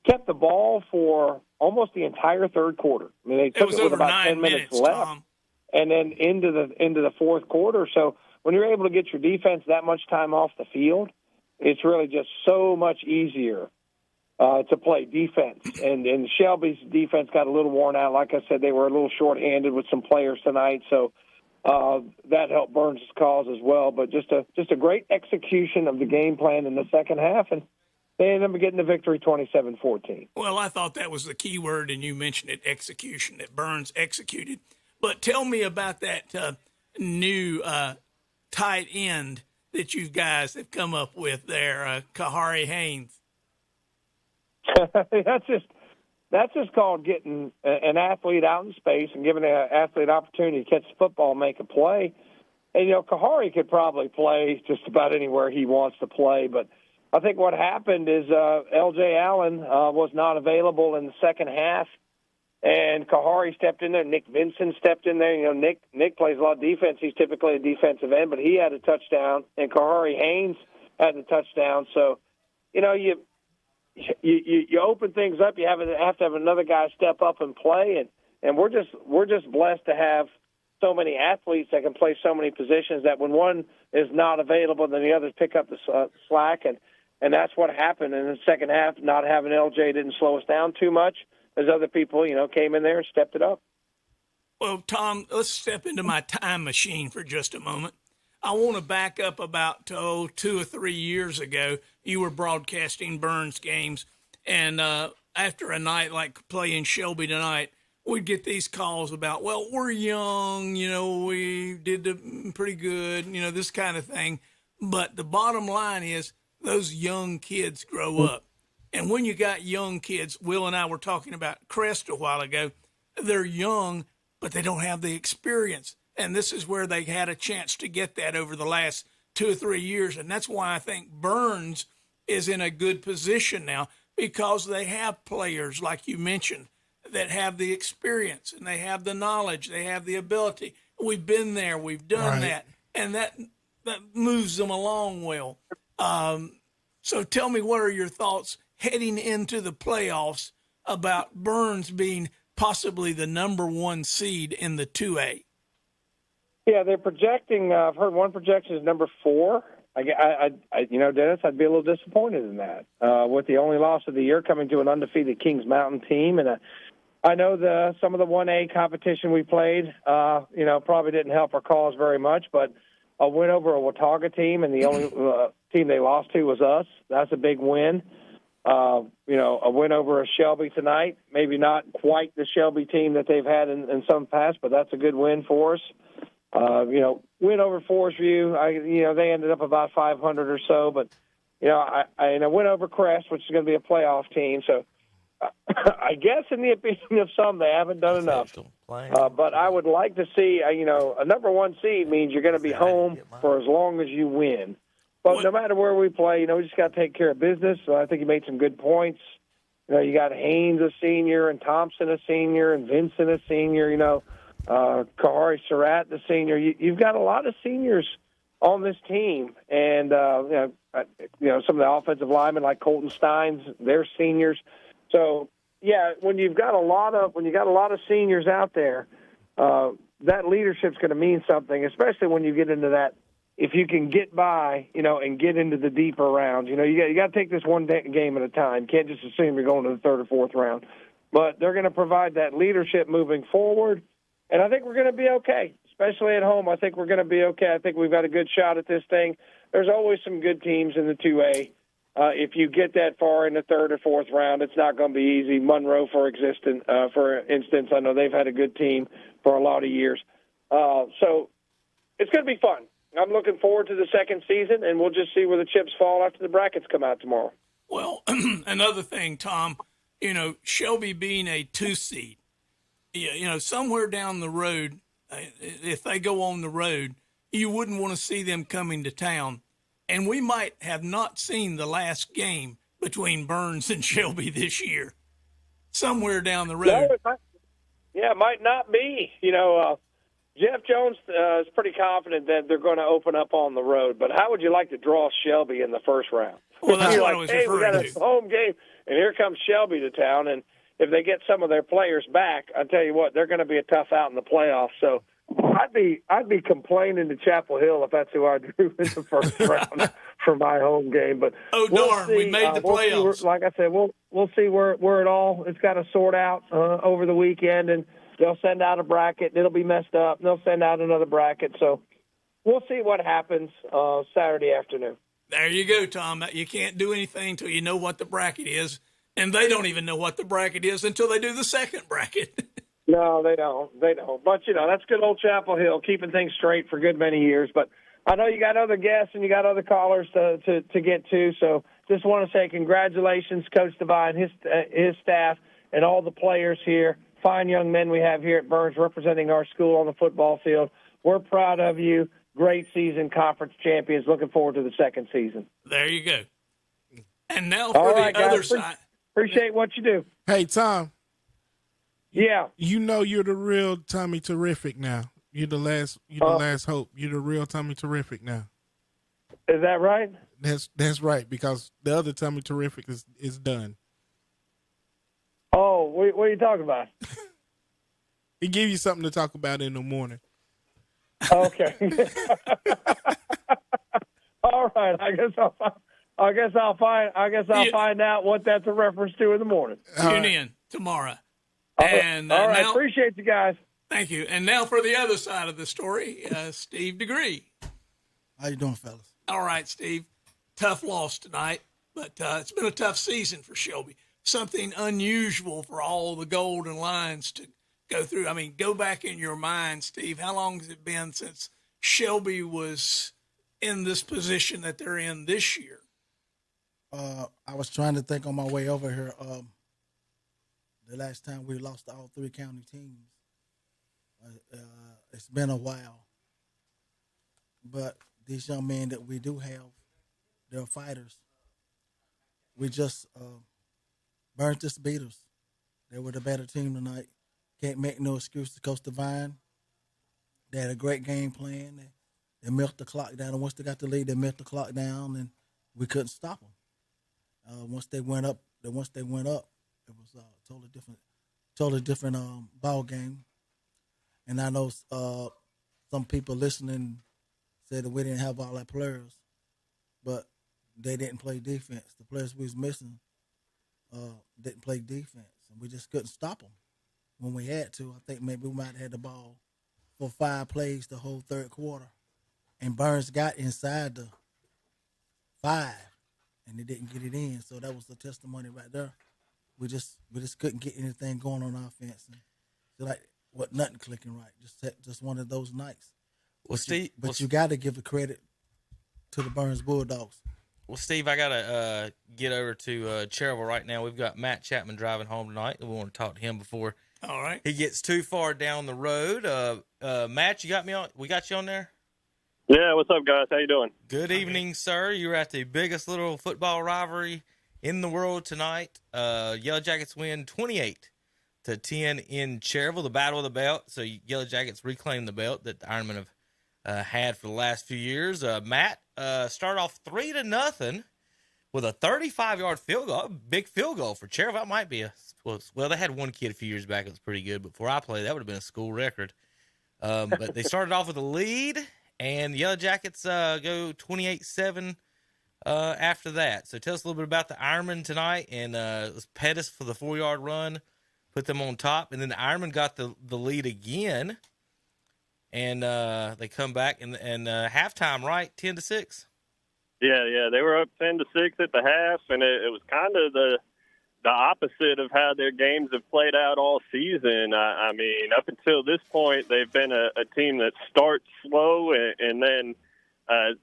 kept the ball for almost the entire third quarter. I mean, they took it with about 10 minutes left, Tom. And then into the fourth quarter. So when you're able to get your defense that much time off the field, it's really just so much easier to play defense. And Shelby's defense got a little worn out. Like I said, they were a little shorthanded with some players tonight, so that helped Burns' cause as well. But just a great execution of the game plan in the second half, and they ended up getting the victory 27-14. Well, I thought that was the key word, and you mentioned it, execution, that Burns executed. But tell me about that new tight end that you guys have come up with there, Kahari Haynes. That's just called getting an athlete out in space and giving an athlete an opportunity to catch the football and make a play. And, Kahari could probably play just about anywhere he wants to play, but I think what happened is L.J. Allen was not available in the second half, and Kahari stepped in there. Nick Vincent stepped in there. Nick plays a lot of defense. He's typically a defensive end, but he had a touchdown, and Kahari Haynes had the touchdown. So, you open things up. You have to have another guy step up and play, and we're just blessed to have so many athletes that can play so many positions that when one is not available, then the others pick up the slack. And that's what happened in the second half. Not having LJ didn't slow us down too much as other people, came in there and stepped it up. Well, Tom, let's step into my time machine for just a moment. I want to back up about 2 or 3 years ago. You were broadcasting Burns games, and after a night like playing Shelby tonight, we'd get these calls about, well, we're young, we did pretty good, this kind of thing. But the bottom line is those young kids grow up. And when you got young kids, Will and I were talking about Crest a while ago, they're young, but they don't have the experience. And this is where they had a chance to get that over the last 2 or 3 years. And that's why I think Burns is in a good position now, because they have players, like you mentioned, that have the experience and they have the knowledge, they have the ability. We've been there, we've done that, and that moves them along well. So tell me, what are your thoughts heading into the playoffs about Burns being possibly the number 1 seed in the 2A? Yeah, they're projecting. I've heard one projection is number 4. Dennis, I'd be a little disappointed in that with the only loss of the year coming to an undefeated Kings Mountain team. And I know some of the 1A competition we played, probably didn't help our cause very much, but a win over a Watauga team, and the only team they lost to was us. That's a big win. A win over a Shelby tonight, maybe not quite the Shelby team that they've had in some past, but that's a good win for us. Win over Forest View. They ended up about 500 or so, but I win over Crest, which is going to be a playoff team. So I guess in the opinion of some, they haven't done enough. But I would like to see, a number 1 seed means you're going to be home for as long as you win. But no matter where we play, we just got to take care of business. So I think you made some good points. You got Haynes, a senior, and Thompson, a senior, and Vincent, a senior, Kahari Surratt, the senior. You've got a lot of seniors on this team. And, some of the offensive linemen like Colton Steins, they're seniors. So, yeah, when you've got a lot of seniors out there, that leadership's going to mean something, especially when you get into that. If you can get by, and get into the deeper rounds, you got to take this one game at a time. You can't just assume you're going to the 3rd or 4th round. But they're going to provide that leadership moving forward, and I think we're going to be okay, especially at home. I think we're going to be okay. I think we've got a good shot at this thing. There's always some good teams in the 2A. If you get that far in the 3rd or 4th round, it's not going to be easy. Monroe, for instance, I know they've had a good team for a lot of years. So it's going to be fun. I'm looking forward to the second season, and we'll just see where the chips fall after the brackets come out tomorrow. Well, another thing, Tom, Shelby being a 2 seed, somewhere down the road, if they go on the road, you wouldn't want to see them coming to town. And we might have not seen the last game between Burns and Shelby this year, somewhere down the road. No, it might not be. Jeff Jones is pretty confident that they're going to open up on the road. But how would you like to draw Shelby in the first round? Well, that's what I was we got referring a to. home game, and here comes Shelby to town. And if they get some of their players back, I tell you what, they're going to be a tough out in the playoffs. So I'd be complaining to Chapel Hill if that's who I drew in the first round for my home game. But darn, we made the playoffs. Like I said, we'll see where it all it's got to sort out over the weekend, and they'll send out a bracket, and it'll be messed up. And they'll send out another bracket. So we'll see what happens Saturday afternoon. There you go, Tom. You can't do anything until you know what the bracket is, and they don't even know what the bracket is until they do the second bracket. No, they don't. But, that's good old Chapel Hill, keeping things straight for a good many years. But I know you got other guests and you got other callers to get to. So just want to say congratulations, Coach Devine, his staff, and all the players here. Fine young men we have here at Burns representing our school on the football field. We're proud of you. Great season, conference champions. Looking forward to the second season. There you go. And now for the other side. Appreciate what you do. Hey, Tom. Yeah. You're the real Tommy Terrific now. You're the last hope. You're the real Tommy Terrific now. Is that right? That's right, because the other Tommy Terrific is done. Oh, what are you talking about? He gave you something to talk about in the morning. Okay. All right. I guess I'll find out what that's a reference to in the morning. Tune in tomorrow. All And right. now, Appreciate you guys. thank you. And now for the other side of the story, Steve Degree. How you doing, fellas? All right, Steve. Tough loss tonight, but it's been a tough season for Shelby. Something unusual for all the Golden Lions to go through. I mean, go back in your mind, Steve. How long has it been since Shelby was in this position that they're in this year? I was trying to think on my way over here. The last time we lost to all three county teams. It's been a while. But these young men that we do have, they're fighters. We just Burns just beat us. They were the better team tonight. Can't make no excuse to Coach Devine. They had a great game plan. They milked the clock down, and once they got the lead, they milked the clock down, and we couldn't stop them. Once they went up, it was a totally different ball game. And I know some people listening said that we didn't have all our players, but they didn't play defense. The players we was missing didn't play defense, and we just couldn't stop them when we had to. I think maybe we might have had the ball for 5 plays the whole third quarter, and Burns got inside the 5, and they didn't get it in. So that was the testimony right there. We just couldn't get anything going on offense, and so nothing clicking right. Just one of those nights. Well, Steve, you got to give the credit to the Burns Bulldogs. Well, Steve, I gotta get over to Cherryville right now. We've got Matt Chapman driving home tonight. We want to talk to him before All right. he gets too far down the road. Matt, you got me on? We got you on there? Yeah, what's up, guys? How you doing? Good evening, sir. You're at the biggest little football rivalry in the world tonight. Yellow Jackets win 28-10 in Cherryville, the Battle of the Belt. So Yellow Jackets reclaim the belt that the Ironmen have had for the last few years. Matt, start off 3-0 with a 35-yard field goal. Big field goal for Cherryville. That might be well, they had one kid a few years back that was pretty good, but before I played, that would have been a school record. But they started off with a lead, and the Yellow Jackets go 28-7 after that. So tell us a little bit about the Ironmen tonight, and let's Pettis for the 4-yard run, put them on top, and then the Ironmen got the lead again. And they come back and halftime, right? 10-6. Yeah, they were up 10-6 at the half, and it was kind of the opposite of how their games have played out all season. I mean, up until this point, they've been a team that starts slow and then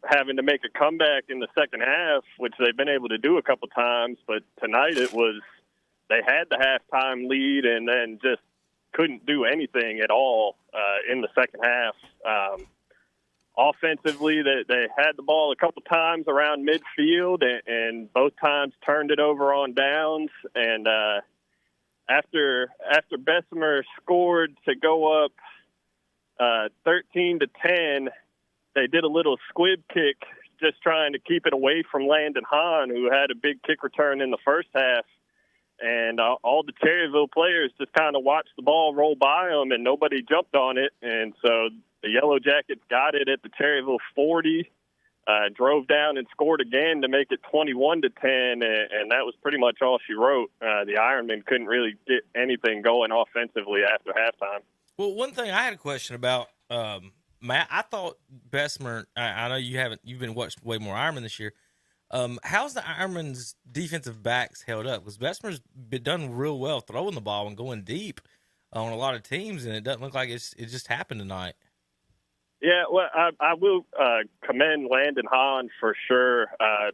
having to make a comeback in the second half, which they've been able to do a couple times. But tonight they had the halftime lead and then just couldn't do anything at all in the second half. Offensively, they had the ball a couple times around midfield and both times turned it over on downs. And after Bessemer scored to go up 13-10, they did a little squib kick just trying to keep it away from Landon Hahn, who had a big kick return in the first half. And all the Cherryville players just kind of watched the ball roll by them, and nobody jumped on it. And so the Yellow Jackets got it at the Cherryville 40, drove down and scored again to make it 21-10, and that was pretty much all she wrote. The Ironmen couldn't really get anything going offensively after halftime. Well, one thing I had a question about, Matt, I thought Bessemer, I know you've been watching way more Ironmen this year. How's the Ironmen's defensive backs held up? Because Bessemer's been done real well throwing the ball and going deep on a lot of teams, and it doesn't look like it just happened tonight. Yeah, well, I will commend Landon Hahn for sure,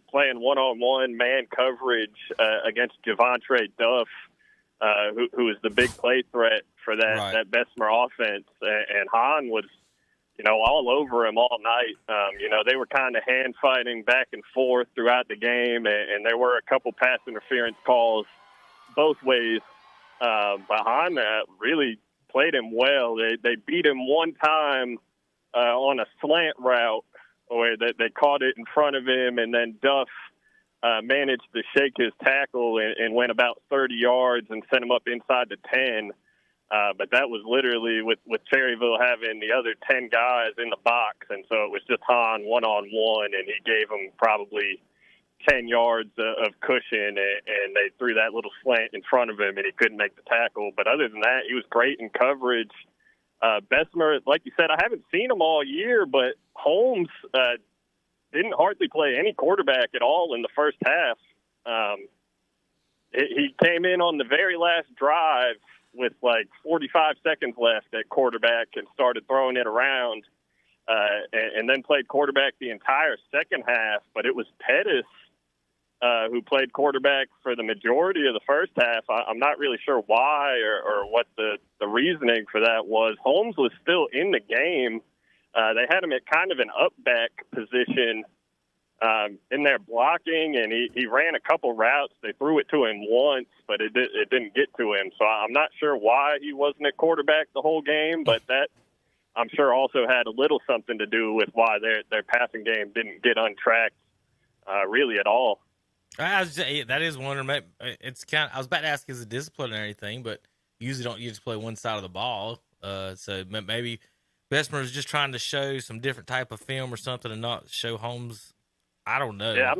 playing one-on-one man coverage against Javontre Duff, who is the big play threat for that Bessemer offense. And Hahn was, all over him all night. They were kind of hand fighting back and forth throughout the game, and there were a couple pass interference calls both ways. But Hahn really played him well. They beat him one time on a slant route where they caught it in front of him, and then Duff managed to shake his tackle and went about 30 yards and sent him up inside the 10. But that was literally with Cherryville having the other 10 guys in the box, and so it was just Hahn one-on-one, and he gave him probably 10 yards of cushion, and they threw that little slant in front of him, and he couldn't make the tackle. But other than that, he was great in coverage. Bessemer, like you said, I haven't seen him all year, but Holmes didn't hardly play any quarterback at all in the first half. He came in on the very last drive with like 45 seconds left at quarterback and started throwing it around, and then played quarterback the entire second half. But it was Pettis who played quarterback for the majority of the first half. I'm not really sure why or what the reasoning for that was. Holmes was still in the game. They had him at kind of an up-back position in there blocking, and he ran a couple routes. They threw it to him once, but it didn't get to him. So I'm not sure why he wasn't at quarterback the whole game, but that I'm sure also had a little something to do with why their passing game didn't get untracked really at all. That is wondering. It's kind of, I was about to ask is it disciplinary thing, but usually don't you just play one side of the ball? So maybe Bessemer is just trying to show some different type of film or something and not show Holmes. I don't know. Yeah,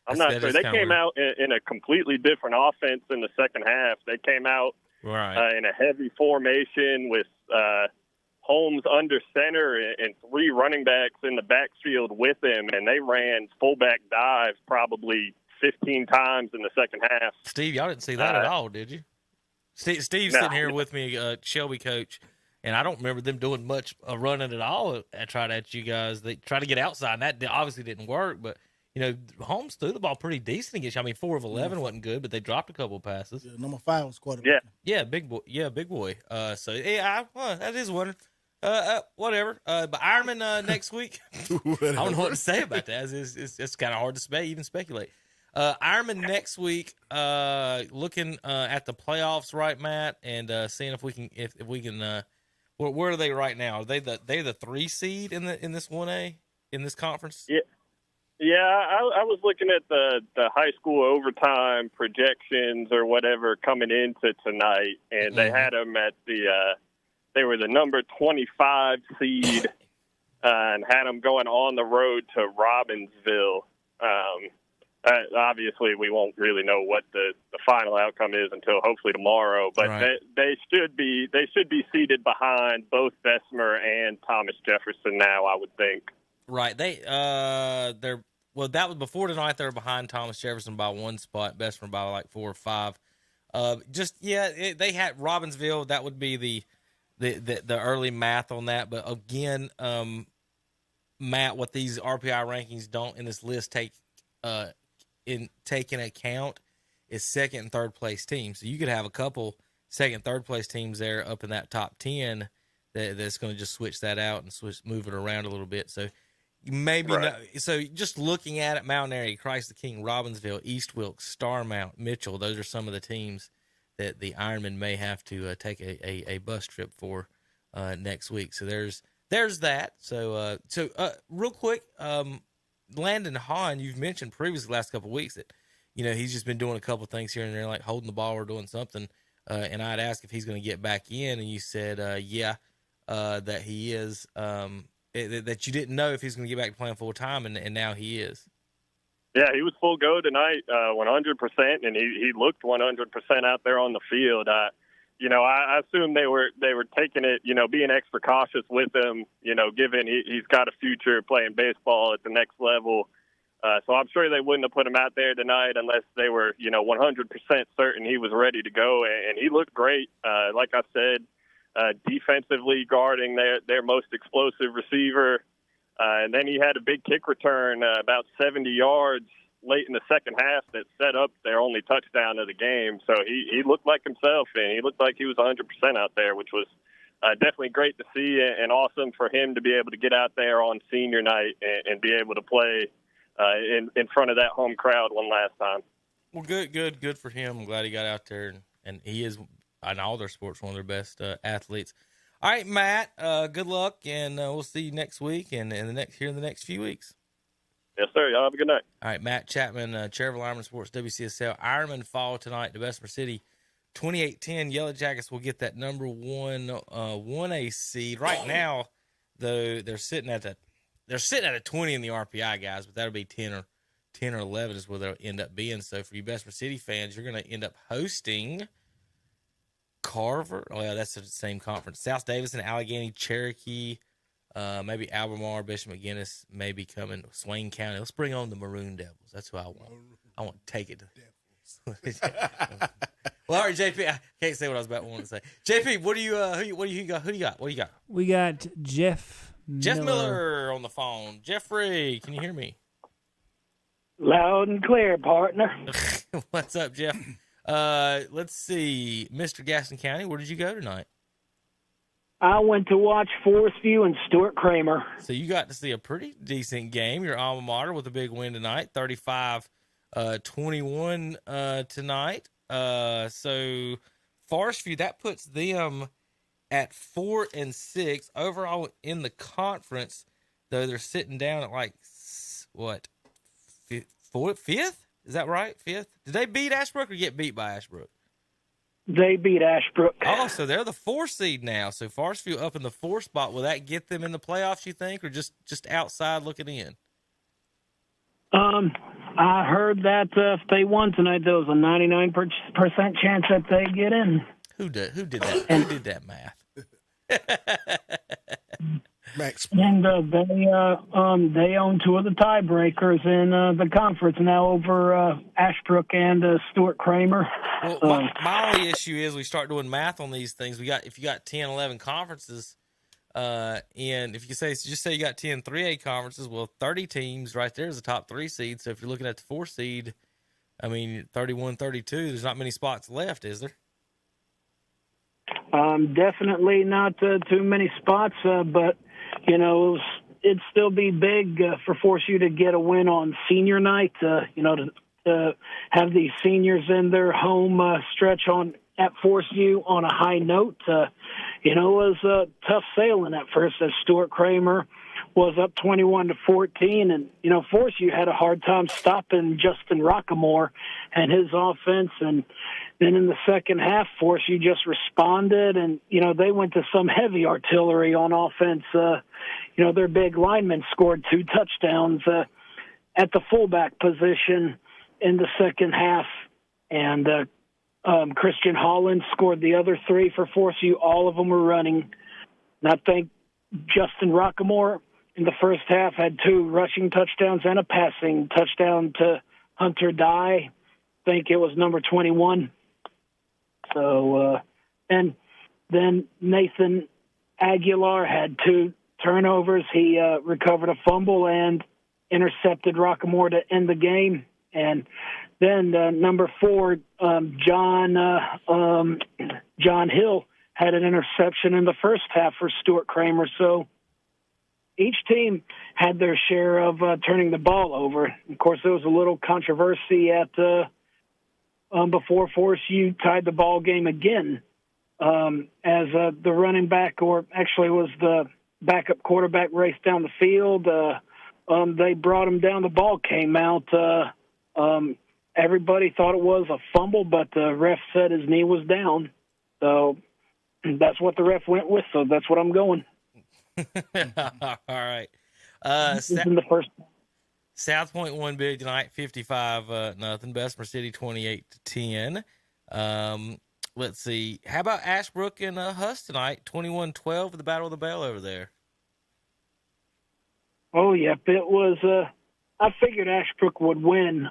I'm not sure. They came out in a completely different offense in the second half. They came out in a heavy formation with Holmes under center and 3 running backs in the backfield with him, and they ran fullback dive probably 15 times in the second half. Steve, y'all didn't see that at all, did you? Steve's sitting here with me, Shelby coach, and I don't remember them doing much running at all. I tried at you guys. They tried to get outside, and that obviously didn't work. But, Holmes threw the ball pretty decent against you. I mean, 4 of 11 wasn't good, but they dropped a couple passes. Yeah, number 5 was quarterback. Yeah, big boy. Yeah, big boy. That is one. Whatever. But Ironman next week. I don't know what to say about that. It's kind of hard to even speculate. Ironman next week. Looking at the playoffs, right, Matt, and seeing if we can. Where are they right now? Are they the 3 seed in this 1A in this conference? Yeah. I was looking at the high school overtime projections or whatever coming into tonight, and they had them at they were the number 25 seed and had them going on the road to Robbinsville. Obviously, we won't really know what the final outcome is until hopefully tomorrow. But they should be seated behind both Bessemer and Thomas Jefferson now, I would think. Right. That was before tonight. They were behind Thomas Jefferson by 1 spot, Bessemer by like 4 or 5. They had Robbinsville. That would be the early math on that. But again, Matt, what these RPI rankings don't in this list take into account is second and third place teams. So you could have a couple second, third place teams there up in that top 10 that's going to just switch that out and move it around a little bit. So maybe so just looking at it, Mount Airy, Christ the King, Robbinsville, East Wilkes, Starmount, Mitchell, those are some of the teams that the Ironman may have to take a bus trip for next week. So there's that. So real quick, Landon Hahn, you've mentioned previously the last couple of weeks that, he's just been doing a couple of things here and there, like holding the ball or doing something. And I'd asked if he's going to get back in, and you said, that he is, that you didn't know if he's going to get back to playing full time, and now he is. Yeah, he was full go tonight, 100%, and he looked 100% out there on the field. I assume they were taking it, being extra cautious with him, given he's got a future playing baseball at the next level. So I'm sure they wouldn't have put him out there tonight unless they were, 100% certain he was ready to go. And he looked great. Like I said, defensively guarding their most explosive receiver. And then he had a big kick return about 70 yards late in the second half that set up their only touchdown of the game. So he looked like himself, and he looked like he was 100% out there, which was definitely great to see and awesome for him to be able to get out there on senior night and be able to play in front of that home crowd one last time. Well, good for him. I'm glad he got out there, and he is, in all their sports, one of their best athletes. All right, Matt, good luck, and we'll see you next week and in the next few weeks. Yes, sir. Y'all have a good night. All right, Matt Chapman, Cherryville Ironman Sports, WCSL. Ironman fall tonight to Bessemer City, 28-10, Yellow Jackets will get that number 1A seed. Right now, though, they're sitting at a 20 in the RPI, guys, but that'll be 10 or 11 is where they'll end up being. So for you Bessemer City fans, you're going to end up hosting Carver. Oh, yeah, that's the same conference. South Davidson, Allegheny, Cherokee, maybe Albemarle, Bishop McGuinness may be coming. Swain County. Let's bring on the Maroon Devils. That's who I want. I want to take it. Well, all right, JP. I can't say what I was about wanting to say. JP, what do you got? Who do you got? What do you got? We got Jeff Miller on the phone. Jeffrey, can you hear me? Loud and clear, partner. What's up, Jeff? Let's see. Mr. Gaston County, where did you go tonight? I went to watch Forest View and Stuart Kramer. So you got to see a pretty decent game. Your alma mater with a big win tonight, 35-21 tonight. So Forest View, that puts them at 4-6 overall in the conference. Though they're sitting down at like what, fifth? Is that right? Fifth? Did they beat Ashbrook or get beat by Ashbrook? They beat Ashbrook. Oh, so they're the 4 seed now. So Forest View up in the 4 spot. Will that get them in the playoffs, you think, or just outside looking in? I heard that if they won tonight, there was a 99% chance that they get in. Who did that? Who did that math? Max. And they own 2 of the tiebreakers in the conference now over Ashbrook and Stuart Kramer. Well, my only issue is we start doing math on these things. If you got 10, 11 conferences, and if you say you got 10 3A conferences, well, 30 teams right there is the top 3 seed. So if you're looking at the 4 seed, I mean, 31, 32, there's not many spots left, is there? Definitely not too many spots, but it'd still be big for Forest View to get a win on senior night. To have these seniors in their home stretch at Forest View on a high note. It was tough sailing at first as Stuart Kramer was up 21-14, and Forest View had a hard time stopping Justin Rockamore and his offense. And then in the second half, Forest View just responded, and they went to some heavy artillery on offense. Their big linemen scored 2 touchdowns at the fullback position in the second half, and Christian Holland scored the other 3 for Forest View. All of them were running. And I think Justin Rockamore in the first half had 2 rushing touchdowns and a passing touchdown to Hunter Dye. I think it was number 21. So, and then Nathan Aguilar had 2 turnovers. He recovered a fumble and intercepted Rockamore to end the game. And then number 4, John Hill had an interception in the first half for Stuart Kramer. So each team had their share of turning the ball over. Of course, there was a little controversy at before Forest View tied the ball game again, as the running back, or actually was the backup quarterback, raced down the field. They brought him down. The ball came out. Everybody thought it was a fumble, but the ref said his knee was down. So that's what the ref went with. So that's what I'm going. All right. In the first. South Point won big tonight, 55-0. Bessemer City 28-10. Let's see. How about Ashbrook and Huss tonight, 21-12 for the Battle of the Bell over there? Oh, yep. It was. I figured Ashbrook would win.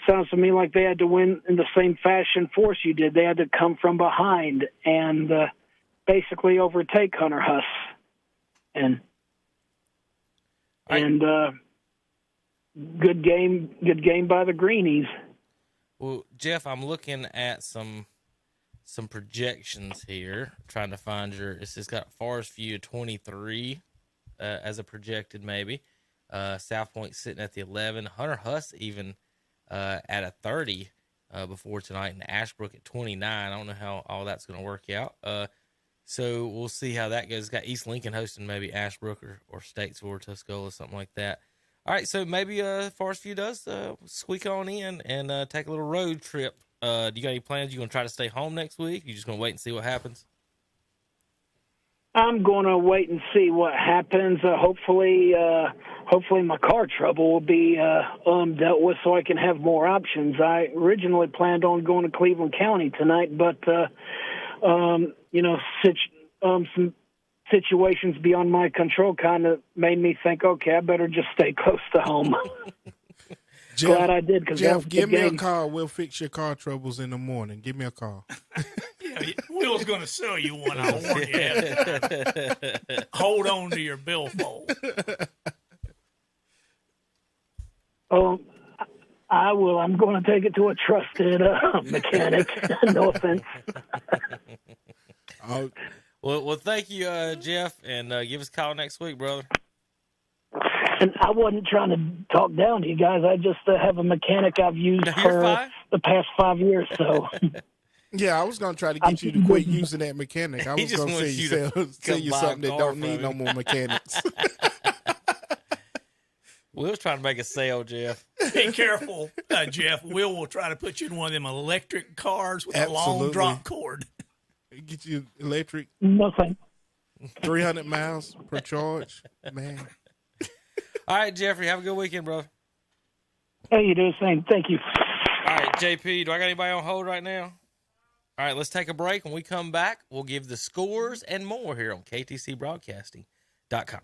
Sounds to me like they had to win in the same fashion Forest View did. They had to come from behind and basically overtake Hunter Huss. And good game by the Greenies. Well, Jeff, I'm looking at some projections here, trying to find it's got Forest View 23 as a projected maybe. South Point sitting at the 11. Hunter Huss even at a 30 before tonight, and Ashbrook at 29. I don't know how all that's going to work out. So we'll see how that goes. It's got East Lincoln hosting maybe Ashbrook or Statesville or Tuscola, something like that. All right, so maybe Forest View does squeak on in and take a little road trip Do you got any plans? You going to try to stay home next week? You just going to wait and see what happens? I'm going to wait and see what happens. Hopefully my car trouble will be dealt with so I can have more options. I originally planned on going to Cleveland County tonight, but some situations beyond my control kind of made me think, okay, I better just stay close to home. Jeff, glad I did. Jeff, give me a call. We'll fix your car troubles in the morning. Give me a call. Will's going to sell you one, I warn you. Hold on to your billfold. Oh, I will. I'm going to take it to a trusted mechanic. No offense. Well, thank you, Jeff, and give us a call next week, brother. And I wasn't trying to talk down to you guys. I just have a mechanic I've used for the past 5 years. So. Yeah, I was going to try to get you to quit using that mechanic. I was going to sell you something that don't need no more mechanics. Will's trying to make a sale, Jeff. Be careful, Jeff. Will try to put you in one of them electric cars with a long drop cord. Get you electric. Nothing. 300 miles per charge, man. All right, Jeffrey, have a good weekend, brother. Hey, you do the same. Thank you. All right, JP, do I got anybody on hold right now? All right, let's take a break. When we come back, we'll give the scores and more here on KTCBroadcasting.com.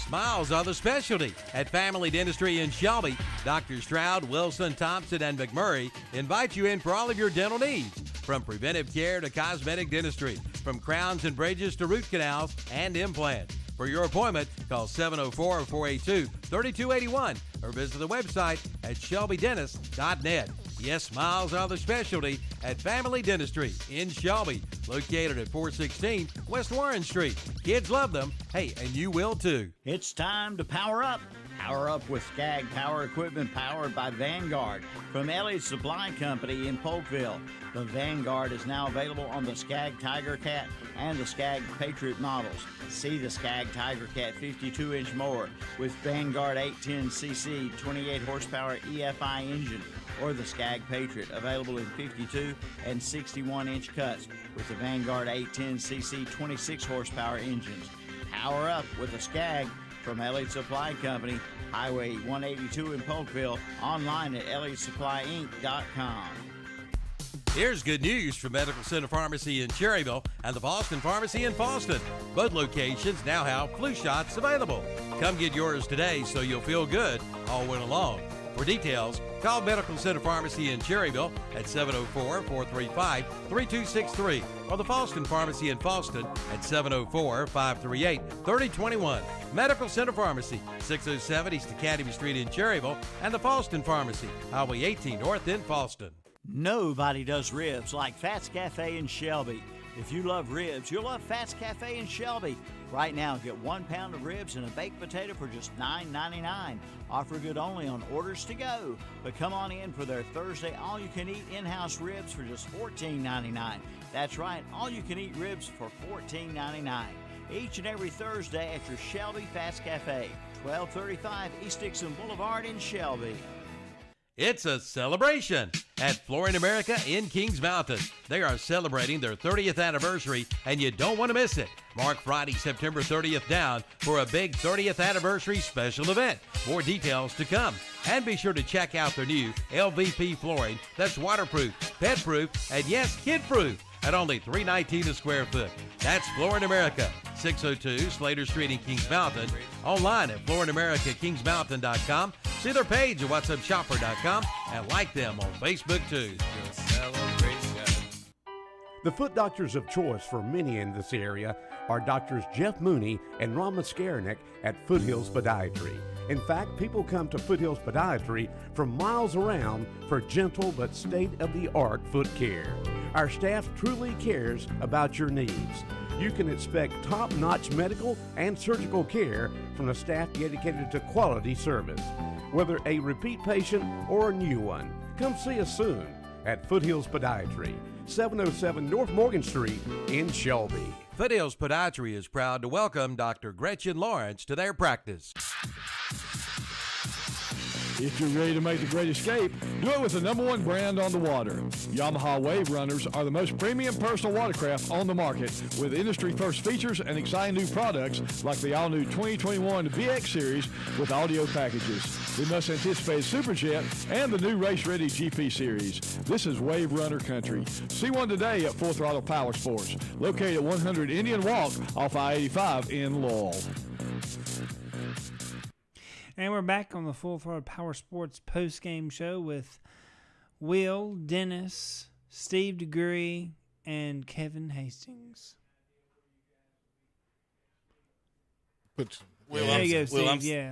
Smiles are the specialty at Family Dentistry in Shelby. Dr. Stroud, Wilson, Thompson, and McMurray invite you in for all of your dental needs, from preventive care to cosmetic dentistry, from crowns and bridges to root canals and implants. For your appointment, call 704-482-3281 or visit the website at shelbydentist.net. Yes, smiles are the specialty at Family Dentistry in Shelby, located at 416 West Warren Street. Kids love them. Hey, and you will too. It's time to power up. Power up with Skag Power Equipment powered by Vanguard from Elliott's Supply Company in Polkville. The Vanguard is now available on the Skag Tiger Cat and the Skag Patriot models. See the Skag Tiger Cat 52-inch mower with Vanguard 810cc 28 horsepower EFI engine, or the Skag Patriot, available in 52 and 61-inch cuts with the Vanguard 810cc 26 horsepower engines. Power up with a Skag from Elliott's Supply Company, Highway 182 in Polkville, online at ElliottSupplyInc.com. Here's good news from Medical Center Pharmacy in Cherryville and the Boston Pharmacy in Boston. Both locations now have flu shots available. Come get yours today so you'll feel good all winter long. For details, call Medical Center Pharmacy in Cherryville at 704-435-3263 or the Boston Pharmacy in Boston at 704-538-3021. Medical Center Pharmacy, 607 East Academy Street in Cherryville, and the Boston Pharmacy, Highway 18 North in Boston. Nobody does ribs like Fats Cafe in Shelby. If you love ribs, you'll love Fats Cafe in Shelby. Right now, get 1 pound of ribs and a baked potato for just $9.99. Offer good only on orders to go. But come on in for their Thursday all-you-can-eat in-house ribs for just $14.99. That's right, all-you-can-eat ribs for $14.99. Each and every Thursday at your Shelby Fats Cafe, 1235 East Dixon Boulevard in Shelby. It's a celebration at Flooring America in Kings Mountain. They are celebrating their 30th anniversary, and you don't want to miss it. Mark Friday, September 30th down for a big 30th anniversary special event. More details to come. And be sure to check out their new LVP flooring that's waterproof, pet-proof, and yes, kid-proof at only $319 a square foot. That's Flooring America, 602 Slater Street in Kings Mountain. Online at flooringamericakingsmountain.com. See their page at whatsupshopper.com and like them on Facebook too. The foot doctors of choice for many in this area are Doctors Jeff Mooney and Ron Maskarnik at Foothills Podiatry. In fact, people come to Foothills Podiatry from miles around for gentle but state-of-the-art foot care. Our staff truly cares about your needs. You can expect top-notch medical and surgical care from a staff dedicated to quality service. Whether a repeat patient or a new one, come see us soon at Foothills Podiatry, 707 North Morgan Street in Shelby. Foothills Podiatry is proud to welcome Dr. Gretchen Lawrence to their practice. If you're ready to make the great escape, do it with the #1 brand on the water. Yamaha Wave Runners are the most premium personal watercraft on the market, with industry-first features and exciting new products like the all-new 2021 VX Series with audio packages, the must-anticipated Superjet, and the new race-ready GP Series. This is Wave Runner country. See one today at Full Throttle Power Sports, located at 100 Indian Walk off I-85 in Laurel. And we're back on the Full Throttle Power Sports post-game show with Will, Dennis, Steve Degree, and Kevin Hastings. Will, there you go, Will, Steve.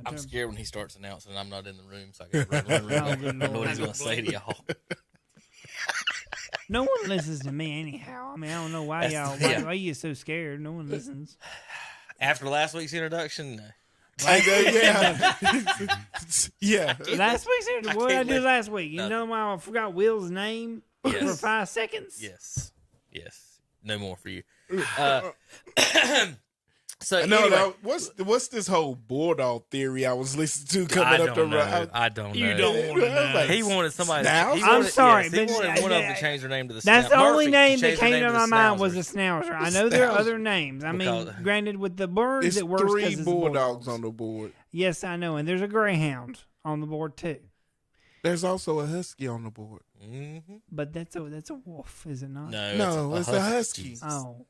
I'm scared when he starts announcing and I'm not in the room, so I got to run. I don't know what he's going to say to y'all. No one listens to me anyhow. I mean, I don't know why why you so scared. No one listens. After last week's introduction, yeah. Last week's introduction. What did I do last week? You know why I forgot Will's name for 5 seconds? Yes. No more for you. So no, what's this whole Bulldog theory I was listening to coming up the road? I don't know. You don't want to know. Like, he wanted somebody. I'm sorry, he wanted one of them to change their name to the. That's the only name that changed their came to name my the mind was the Schnauzers. Schnauzer. I know there are other names. I mean, granted, with the birds, It's it works 3 because it's Bulldogs on the board. Yes, I know, and there's a Greyhound on the board too. There's also a Husky on the board. Mm-hmm. But that's a wolf, is it not? No, it's a Husky. Oh.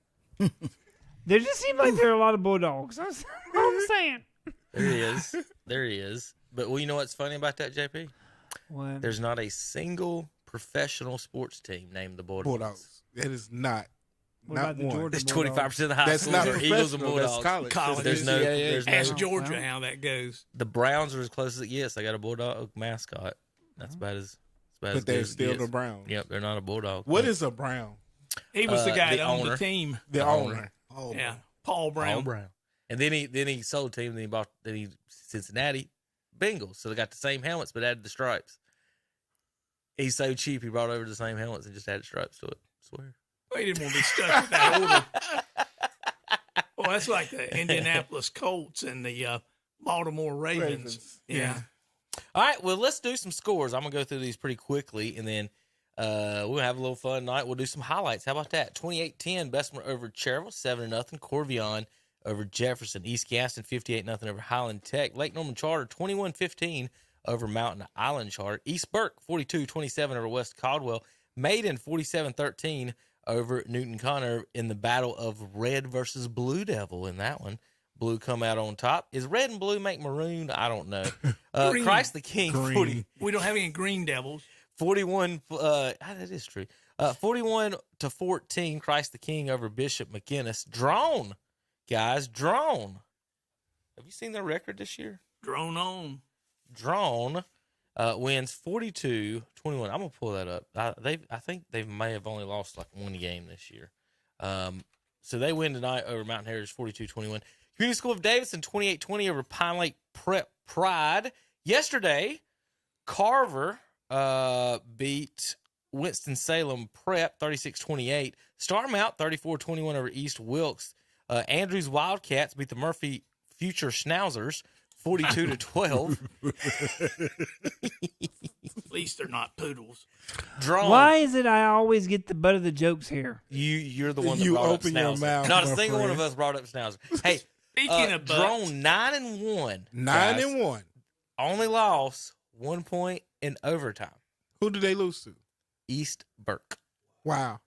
There just seems like there are a lot of Bulldogs. That's all I'm saying. There he is. But you know what's funny about that, JP? What? There's not a single professional sports team named the Bulldogs. It is not. What Not about the one. Georgia It's 25% of the high That's schools not are Eagles and professional, Bulldogs. that's college. There's no. Ask Georgia how that goes. The Browns are as close as it gets. They got a Bulldog mascot. That's about as But as they're good as it still gets. the Browns. Yep, they're not a Bulldog. What is a Brown? He was the guy that owned owner. the team. The owner. Oh, Yeah, Paul Brown. And then he sold the team. Then he Cincinnati Bengals. So they got the same helmets but added the stripes. He's so cheap he brought over the same helmets and just added stripes to it. I swear. Well, he didn't want to be stuck with that order. Well, that's like the Indianapolis Colts and the Baltimore Ravens. Yeah. All right, well, let's do some scores. I'm going to go through these pretty quickly, and then we'll have a little fun tonight. We'll do some highlights. How about that? 28-10, Bessemer over Cherville, 7-0. Corvion over Jefferson. East Gaston, 58-0 over Highland Tech. Lake Norman Charter, 21-15 over Mountain Island Charter. East Burke, 42-27 over West Caldwell. Maiden, 47-13 over Newton Connor in the battle of red versus blue devil in that one. Blue come out on top. Is red and blue make maroon? I don't know. Christ the King, 40. We don't have any Green Devils. 41. That is true. 41-14. Christ the King over Bishop McInnes. Drone, guys, Drone. Have you seen their record this year? Drone on. Drone wins 42-21. I'm gonna pull that up. I think they may have only lost like one game this year. So they win tonight over Mountain Heritage 42-21. Community School of Davidson 28-20 over Pine Lake Prep Pride. Yesterday, Carver beat Winston-Salem Prep 36-28. Starmount 34-21 over East Wilkes. Andrews Wildcats beat the Murphy Future Schnauzers 42-12. At least they're not poodles. Drone. Why is it I always get the butt of the jokes here? You're the one that You brought open up your Schnauzer. mouth, Not a my single one friend. of us brought up Schnauzer. Hey, Speaking of butts. Drone 9-1. 9-1. Only lost 1 point in overtime. Who did they lose to? East Burke. Wow.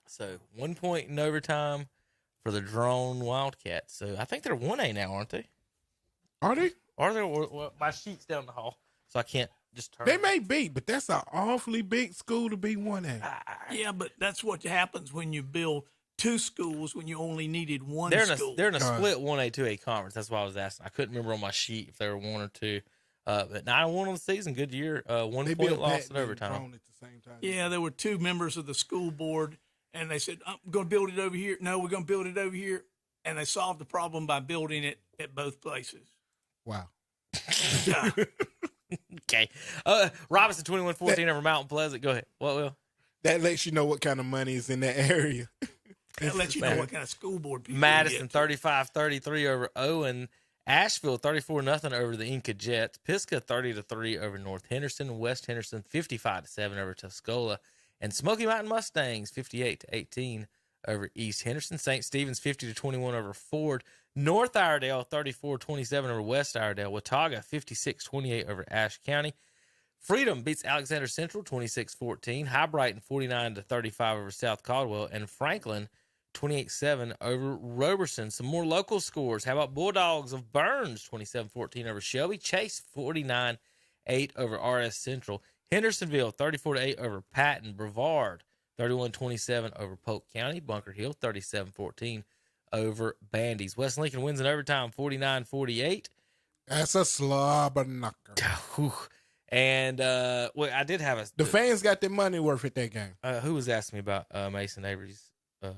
So 1 point in overtime for the Drone Wildcats. So I think they're 1A now, aren't they? Are they? Are they? Well, my sheet's down the hall, so I can't just turn. They may be, but that's an awfully big school to be 1A. Yeah, but that's what happens when you build 2 schools when you only needed one school. They're in a split 1A, 2A conference. That's why I was asking. I couldn't remember on my sheet if they were 1 or 2. But 9-1 on the season, good year. 1 point lost in overtime. At the same time. Yeah, there were 2 members of the school board, and they said, I'm going to build it over here. No, we're going to build it over here. And they solved the problem by building it at both places. Wow. Yeah. Okay. Robinson 21-14 over Mountain Pleasant. Go ahead. What will? That lets you know what kind of money is in that area. That lets you know what kind of school board people Madison you get. 35-33 over Owen. Asheville 34-0 over the Inca Jets. Pisgah 30-3 over North Henderson. West Henderson 55-7 over Tuscola. And Smoky Mountain Mustangs 58-18 over East Henderson. St. Stephen's 50-21 over Ford. North Iredale 34-27 over West Iredale. Watauga 56-28 over Ashe County. Freedom beats Alexander Central 26-14. High Brighton 49-35 over South Caldwell. And Franklin 28-7 over Roberson. Some more local scores. How about Bulldogs of Burns 27-14 over Shelby. Chase 49-8 over RS Central. Hendersonville 34-8 over Patton. Brevard 31-27 over Polk County. Bunker Hill 37-14 over Bandies. West Lincoln wins in overtime 49-48. That's a slobber knocker. And well, I did have the fans got their money worth at that game. Who was asking me about Mason Avery's?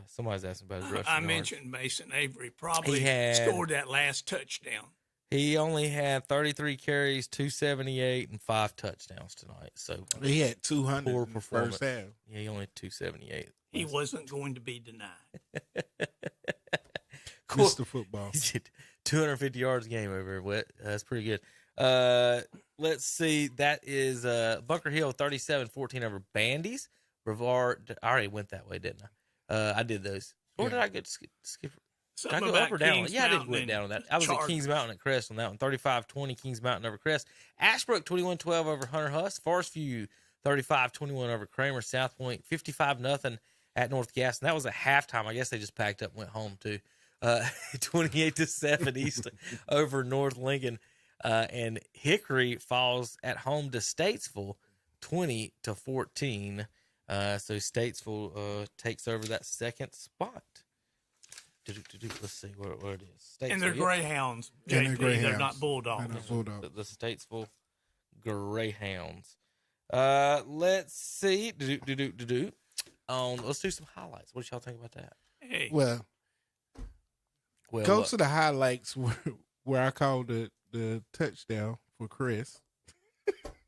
Somebody's asking about his rushing I yards. mentioned Mason Avery probably He scored that last touchdown. He only had 33 carries, 278, and 5 touchdowns tonight. So he had 200 poor in the performance. first half. Yeah, he only had 278. He wasn't going to be denied. Mr. Football. 250 yards a game over it. That's pretty good. Let's see. That is Bunker Hill 37-14 over Bandies. Brevard, I already went that way, didn't I? I did those. Or did I get skip? Did I go up or down? Yeah, I did go down on that. I was at Kings Mountain at Crest on that one. 35-20 Kings Mountain over Crest. Ashbrook 21-12 over Hunter Huss. Forest View 35-21 over Kramer. South Point 55-0 at North Gas. And that was a halftime. I guess they just packed up and went home too. 28-7 East over North Lincoln. And Hickory falls at home to Statesville 20-14. So Statesville takes over that second spot. Let's see where it is. Statesville, And they're Greyhounds. JP. They're not Bulldogs. The Statesville Greyhounds. Let's see. Let's do some highlights. What y'all think about that? Hey. Well, go to the highlights where I called the touchdown for Chris.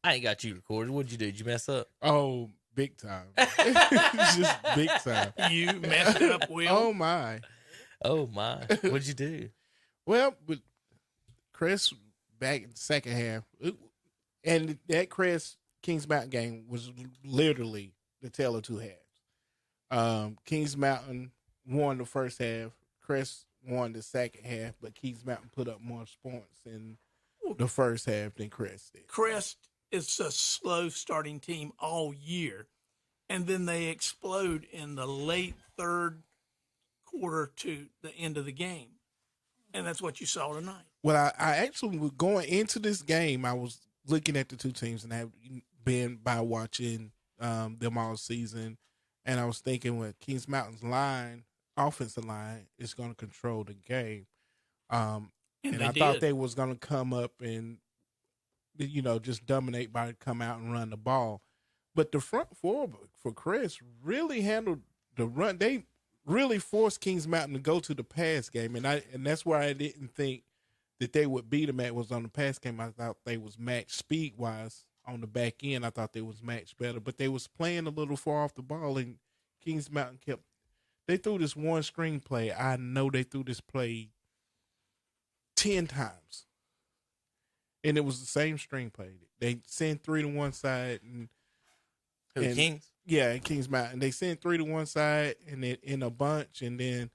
I ain't got you recorded. What'd you do? Did you mess up? Oh, big time. Just big time. You messed up, Will. Oh, my. Oh, my. What'd you do? Well, with Chris back in the second half, and that Chris Kings Mountain game was literally the tale of two halves. Kings Mountain won the first half. Chris won the second half, but Kings Mountain put up more points in the first half than Crest did. Crest is a slow starting team all year, and then they explode in the late third quarter to the end of the game, and that's what you saw tonight. Well, I actually was going into this game. I was looking at the two teams and have been by watching them all season, and I was thinking, well, Kings Mountain's offensive line is going to control the game. And I thought they was going to come up and, just dominate by come out and run the ball. But the front four for Chris really handled the run. They really forced Kings Mountain to go to the pass game. And that's where I didn't think that they would beat them at was on the pass game. I thought they was matched speed-wise on the back end. I thought they was matched better. But they was playing a little far off the ball, and Kings Mountain they threw this one screen play. I know they threw this play 10 times. And it was the same string play. They sent 3 to one side. And Kings? Yeah, Kings Mountain. They sent 3 to one side and then in a bunch and then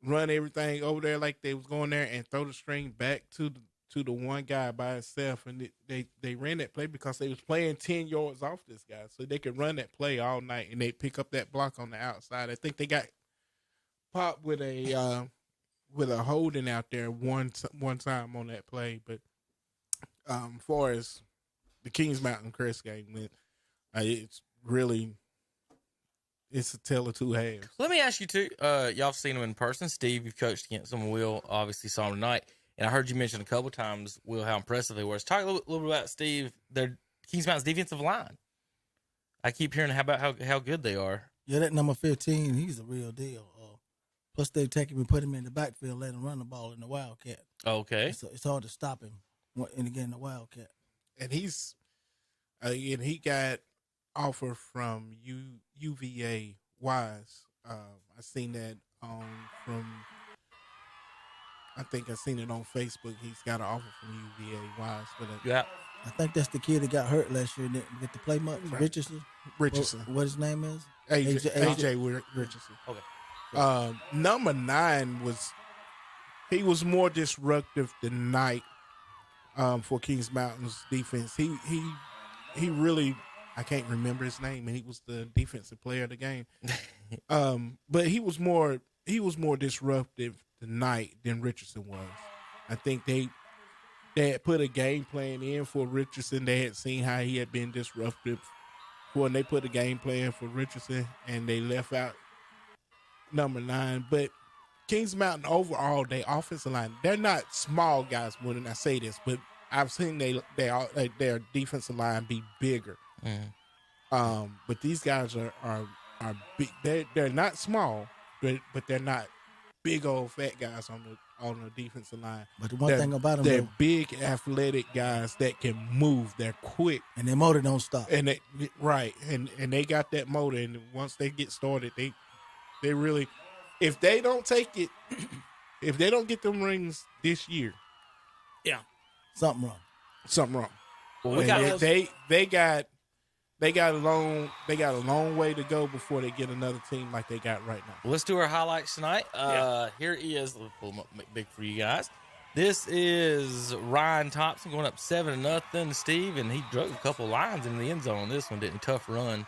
run everything over there like they was going there and throw the string back to the one guy by himself. And they ran that play because they was playing 10 yards off this guy. So they could run that play all night and they pick up that block on the outside. I think they got popped with a holding out there one time on that play. But far as the Kings Mountain Crest game went, it's a tale of two halves. Let me ask you too. Y'all seen him in person. Steve, you've coached against him. Will obviously saw him tonight. And I heard you mention a couple times, Will, how impressive they were. Talk a little bit about Steve, their Kings Mountain's defensive line. I keep hearing about how good they are. Yeah, that number 15, he's a real deal. Plus, they take him and put him in the backfield, let him run the ball in the Wildcat. Okay. It's hard to stop him, and again, the Wildcat. And he got offer from UVA Wise. I seen that from I think I seen it on Facebook. He's got an offer from UVA Wise, but yeah, I think that's the kid that got hurt last year and didn't get to play much. Right. Richardson. What his name is? AJ Richardson. Okay. Number 9 was more disruptive tonight for Kings Mountain's defense. He really, I can't remember his name, and he was the defensive player of the game. But he was more disruptive tonight than Richardson was. I think they had put a game plan in for Richardson. They had seen how he had been disruptive when they put a game plan for Richardson, and they left out number 9. But Kings Mountain overall, their offensive line, they're not small guys when I say this, but I've seen their defensive line be bigger. But these guys are big. They're not small, but they're not big old fat guys on the defensive line. But the one thing about them, they're big athletic guys that can move. They're quick, and their motor don't stop. And they got that motor. And once they get started, they really, if they don't take it, if they don't get them rings this year, something wrong. Well, we got they got a long way to go before they get another team like they got right now. Well, let's do our highlights tonight. Here is, let me pull them up, make big for you guys. This is Ryan Thompson going up 7-0, Steve, and he drug a couple lines in the end zone on this one, didn't he? Tough run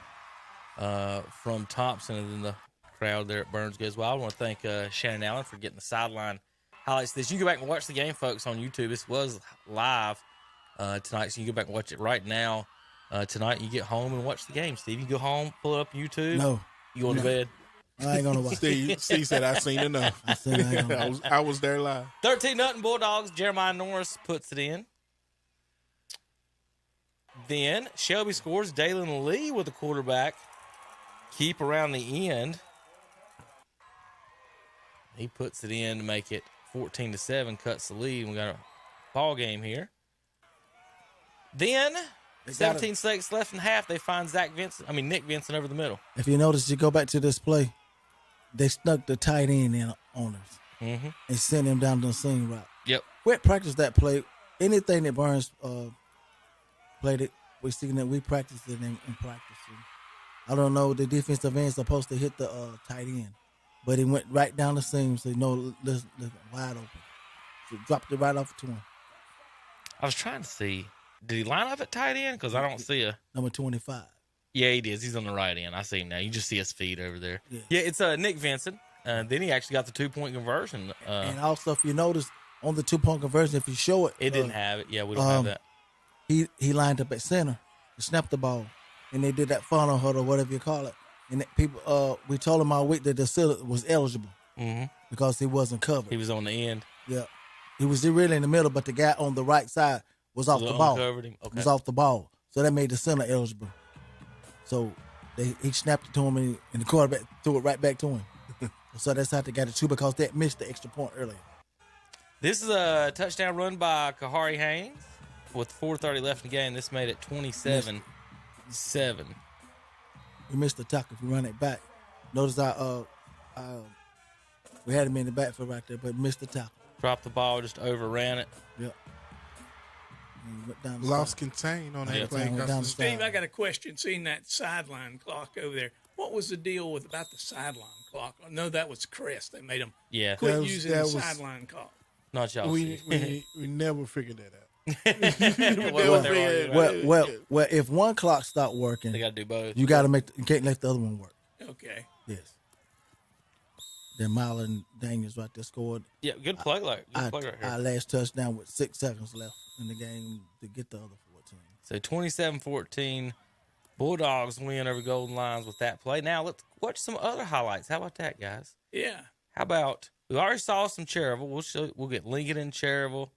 from Thompson, and then the crowd there at Burns goes well. I want to thank Shannon Allen for getting the sideline highlights of this. You can go back and watch the game, folks, on YouTube. This was live tonight, so you can go back and watch it right now. Tonight, you get home and watch the game, Steve. You go home, pull it up on YouTube. No. You go to bed. I ain't gonna watch. Steve said I seen enough. I was there live. 13-0 Bulldogs. Jeremiah Norris puts it in. Then Shelby scores. Dalen Lee with the quarterback. Keep around the end. He puts it in to make it 14-7. Cuts the lead. We got a ball game here. Then 17 seconds left in half. They find Nick Vincent over the middle. If you notice, you go back to this play, they snuck the tight end in on us and sent him down the seam route. Yep. We practiced that play. Anything that Burns played it, we practiced it in practice. I don't know, the defensive end is supposed to hit the tight end, but he went right down the seam, so listen, wide open. So dropped it right off to him. I was trying to see. Did he line up at tight end? Because I don't see number 25. Yeah, he does. He's on the right end. I see him now. You just see his feet over there. Yeah, it's Nick Vincent. Then he actually got the 2-point conversion. And also, if you notice, on the 2-point conversion, if you show it. It didn't have it. Yeah, we don't have that. He lined up at center to snap the ball. And they did that funnel huddle, whatever you call it. And people, we told him all week that the center was eligible because he wasn't covered. He was on the end. Yeah. He was really in the middle, but the guy on the right side was off the ball. Okay. Was off the ball. So that made the center eligible. So he snapped it to him, and the quarterback threw it right back to him. So that's how they got it too, because they missed the extra point earlier. This is a touchdown run by Kahari Haynes with 4:30 left in the game. This made it 27-7. We missed the tackle if we run it back. Notice we had him in the backfield right there, but missed the tackle. Dropped the ball, just overran it. Yep. Lost contain on that play. Steve, I got a question. Seeing that sideline clock over there, what was the deal about the sideline clock? I know that was Crest. They made them quit using the sideline clock. Not y'all. We never figured that out. Well, if one clock stopped working, they got to do both. You can't let the other one work. Okay. Yes. Then Marlon Daniels right there scored. Yeah, good play right here. Our last touchdown with 6 seconds left in the game to get the other 14. So 27-14, Bulldogs win over Golden Lions with that play. Now let's watch some other highlights. How about that, guys? Yeah. How about, we already saw some Cherryville. We'll get Lincoln and Cherryville,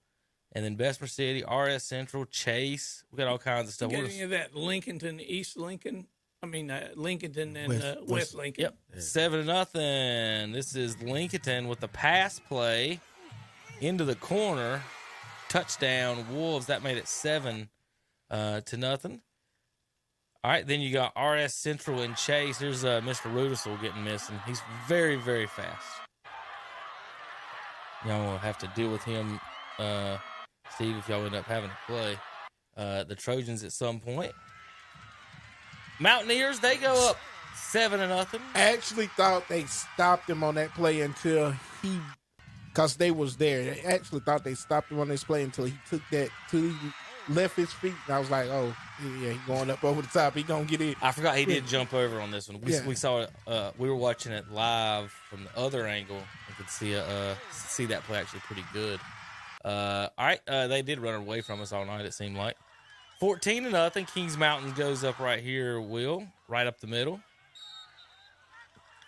and then Bessemer City, RS Central, Chase. We got all kinds of stuff. You got any of that Lincolnton, East Lincoln? Lincolnton and West Lincoln. Yep. 7-0. This is Lincolnton with the pass play into the corner. Touchdown, Wolves. That made it 7-0. All right, then you got RS Central and Chase. Here's Mr. Rudisell getting missing. He's very, very fast. Y'all will have to deal with him, Steve, if y'all end up having to play the Trojans at some point. Mountaineers, they go up 7-0. I actually thought they stopped him on that play until because they was there. I actually thought they stopped him on this play until he took that, till he left his feet. And I was like, oh, yeah, he's going up over the top. He going to get it. I forgot he did jump over on this one. We saw it. We were watching it live from the other angle. We could see that play actually pretty good. All right, they did run away from us all night, it seemed like. 14-0. Kings Mountain goes up right here, Will, right up the middle.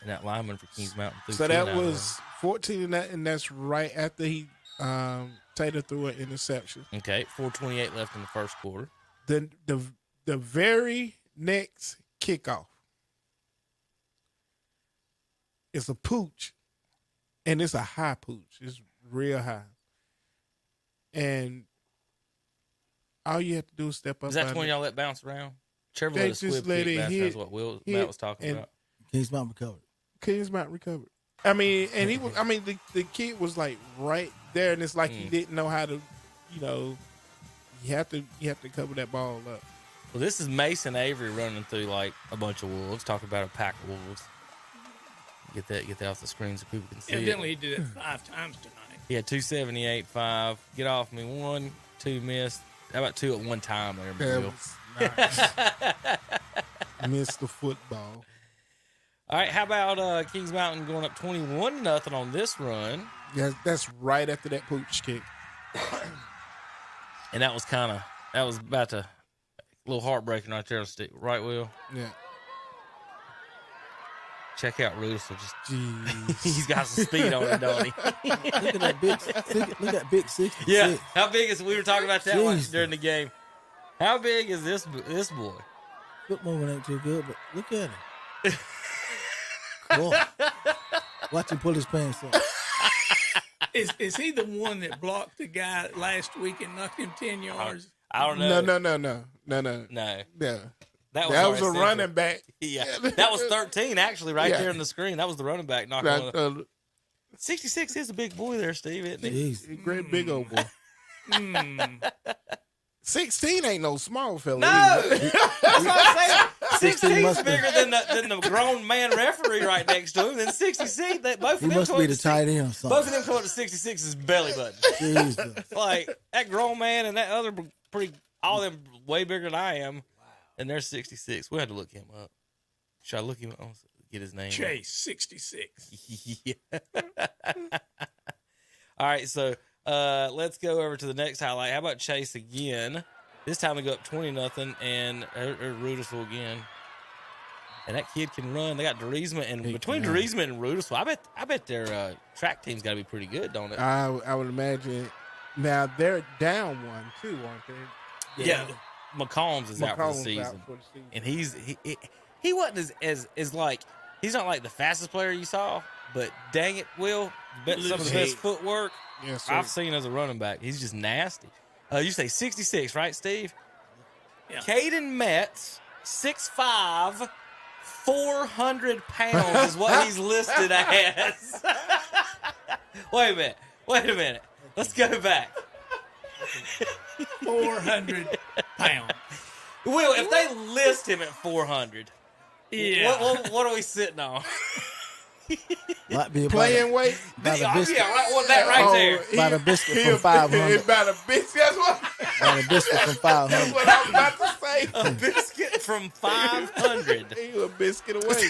And that lineman for Kings Mountain. So that was 14-0, and that's right after he Tater threw an interception. Okay, 4:28 left in the first quarter. The very next kickoff is a pooch, and it's a high pooch. It's real high. And all you have to do is step up. Is that the one y'all let bounce around? Trevor let a squib kick bounce. That's what Matt was talking about. Kings Mountain recovered. Kings Mountain recovered. I mean, and he was. I mean, the kid was like right there, and it's like he didn't know how to, you have to cover that ball up. Well, this is Mason Avery running through like a bunch of wolves. Talk about a pack of wolves. Get that off the screen so people can see Evidently, it. he did it 5 times tonight. He had 278, 5. Get off me. 1, 2 missed. How about 2 at one time there, Bill? Nice. Missed the football. All right, how about Kings Mountain going up 21-0 on this run? Yeah, that's right after that pooch kick. And that was about a little heartbreaking right there, right, Will? Yeah. Check out Rudis. He's got some speed on him, don't he? Look at that big 66. Yeah, how big is? We were talking about that one during the game. How big is this boy? Foot movement ain't too good, but look at him. Boy, watch him pull his pants up. Is he the one that blocked the guy last week and knocked him 10 yards? I don't know. No. Yeah. That was a running back. Yeah. That was 13, actually, right there on the screen. That was the running back knocking on 66 is a big boy there, Steve, isn't he? He's a great big old boy. 16 ain't no small fella. No! That's what I'm saying. 16's bigger than the grown man referee right next to him. Then 66, both of them must be the tight end or something. Both of them come up to 66 is belly button. Jesus. Like, that grown man and that other all of them way bigger than I am. And they're 66. We had to look him up. Should I look him up? Get his name. Chase, 66. Yeah. All right, so let's go over to the next highlight. How about Chase again? This time we go up 20-0, and Rudisville again. And that kid can run. They got Derisma, and between Derisma and Rudisville, I bet their track team's got to be pretty good, don't it? I would imagine. Now they're down one too, aren't they? Yeah. McCombs is out for the season, and he wasn't as like, he's not like the fastest player you saw, but dang it, Will, some of the best footwork I've seen as a running back. He's just nasty. You say 66, right, Steve? Yeah. Caden Metz, 6'5", 400 pounds is what he's listed as. Wait a minute. Let's go back. 400 pounds. Will, if they list him at 400, what are we sitting on? Might be playing weight. That right there. About a biscuit from 500. About a biscuit. That's what. About a biscuit from 500. That's what I was about to say. A biscuit from 500. You a biscuit away.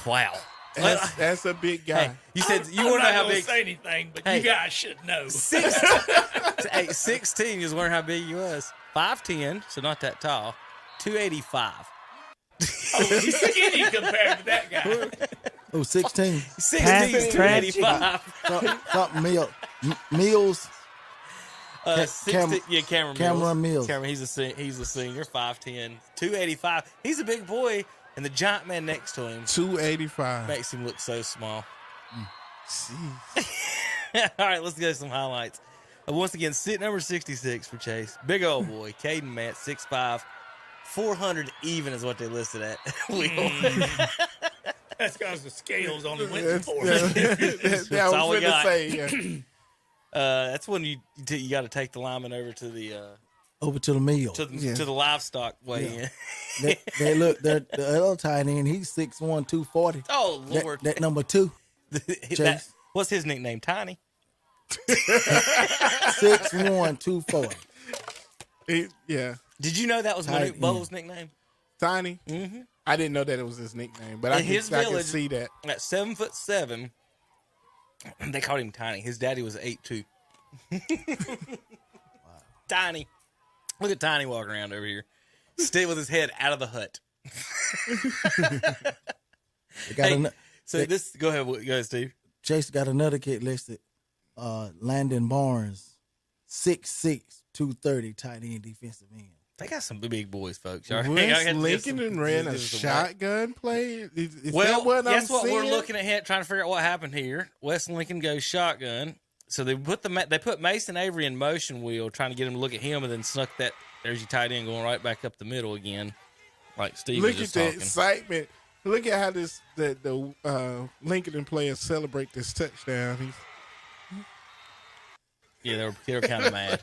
Wow. That's a big guy. Hey, you said you want to know how big. Say anything, but you guys should know. 16. You was wondering how big he was. 5'10", so not that tall. 285. Oh, he's skinny compared to that guy. Oh, 16. 16, 285. Something Mills. 16, Cameron Mills. Cameron, he's a senior, 5'10", 285. He's a big boy. And the giant man next to him, 285, makes him look so small. All right, let's go to some highlights. Once again, sit number 66 for Chase. Big old boy, Caden Matt, 6'5", 400 even is what they listed at. That's because the scales only went That's- to 4. That's all all we we got. say. Yeah. That's when you got to take the lineman over to the Over to the meal. to the livestock weigh in. They look. The other tight end, he's 6'1", 240. Oh Lord, That number 2. Chase. What's his nickname? Tiny. 6'1", 240. Yeah. Did you know that was Tight Manute Bowles' nickname? Tiny. Mm-hmm. I didn't know that it was his nickname, but I In his can village, see that. At 7'7", they called him Tiny. His daddy was 8'2". Tiny. Look at Tiny walking around over here, still with his head out of the hut. Go ahead, Steve. Chase got another kid listed. Landon Barnes, 6'6", 230, tight end, defensive end. They got some big boys, folks. West Lincoln ran a shotgun play. Is that what that's I'm what seeing? we're looking at, trying to figure out what happened here. West Lincoln goes shotgun. So they put Mason Avery in motion wheel, trying to get him to look at him, and then snuck that. There's your tight end going right back up the middle again, like Steve was Look at just the talking. excitement. Look at how the Lincoln players celebrate this touchdown. Yeah, they were kind of mad.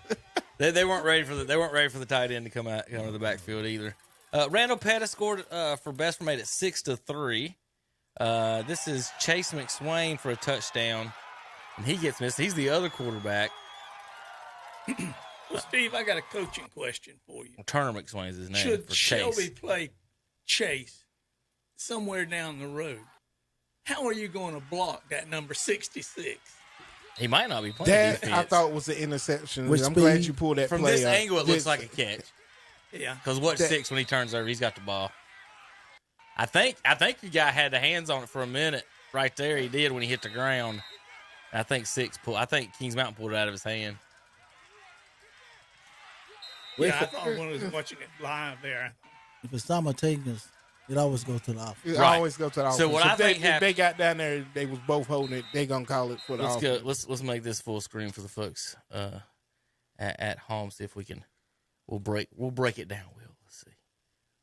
They weren't ready for the tight end to come out of the backfield either. Randall Pettis scored for Bessemer, made it 6-3. This is Chase McSwain for a touchdown, and he gets missed. He's the other quarterback. Well, Steve, I got a coaching question for you. Turner McSwain is his name. Should for Chase. Shelby play Chase somewhere down the road, how are you going to block that number 66? He might not be playing That defense. I thought was an interception. With I'm speed. glad you pulled that From play this up. angle, it looks like a catch. Yeah. Because watch That- 6 when he turns over, he's got the ball. I think the guy had the hands on it for a minute right there. He did when he hit the ground. I think Kings Mountain pulled it out of his hand. Yeah, I thought when I was watching it live there. If it's simultaneous, it always goes to the offense. It always go to the offense. So what I think if they got down there, they was both holding it. They gonna call it for the Let's offense. go. Let's make this full screen for the folks at home. See if we can. We'll break it down. Will, let's see.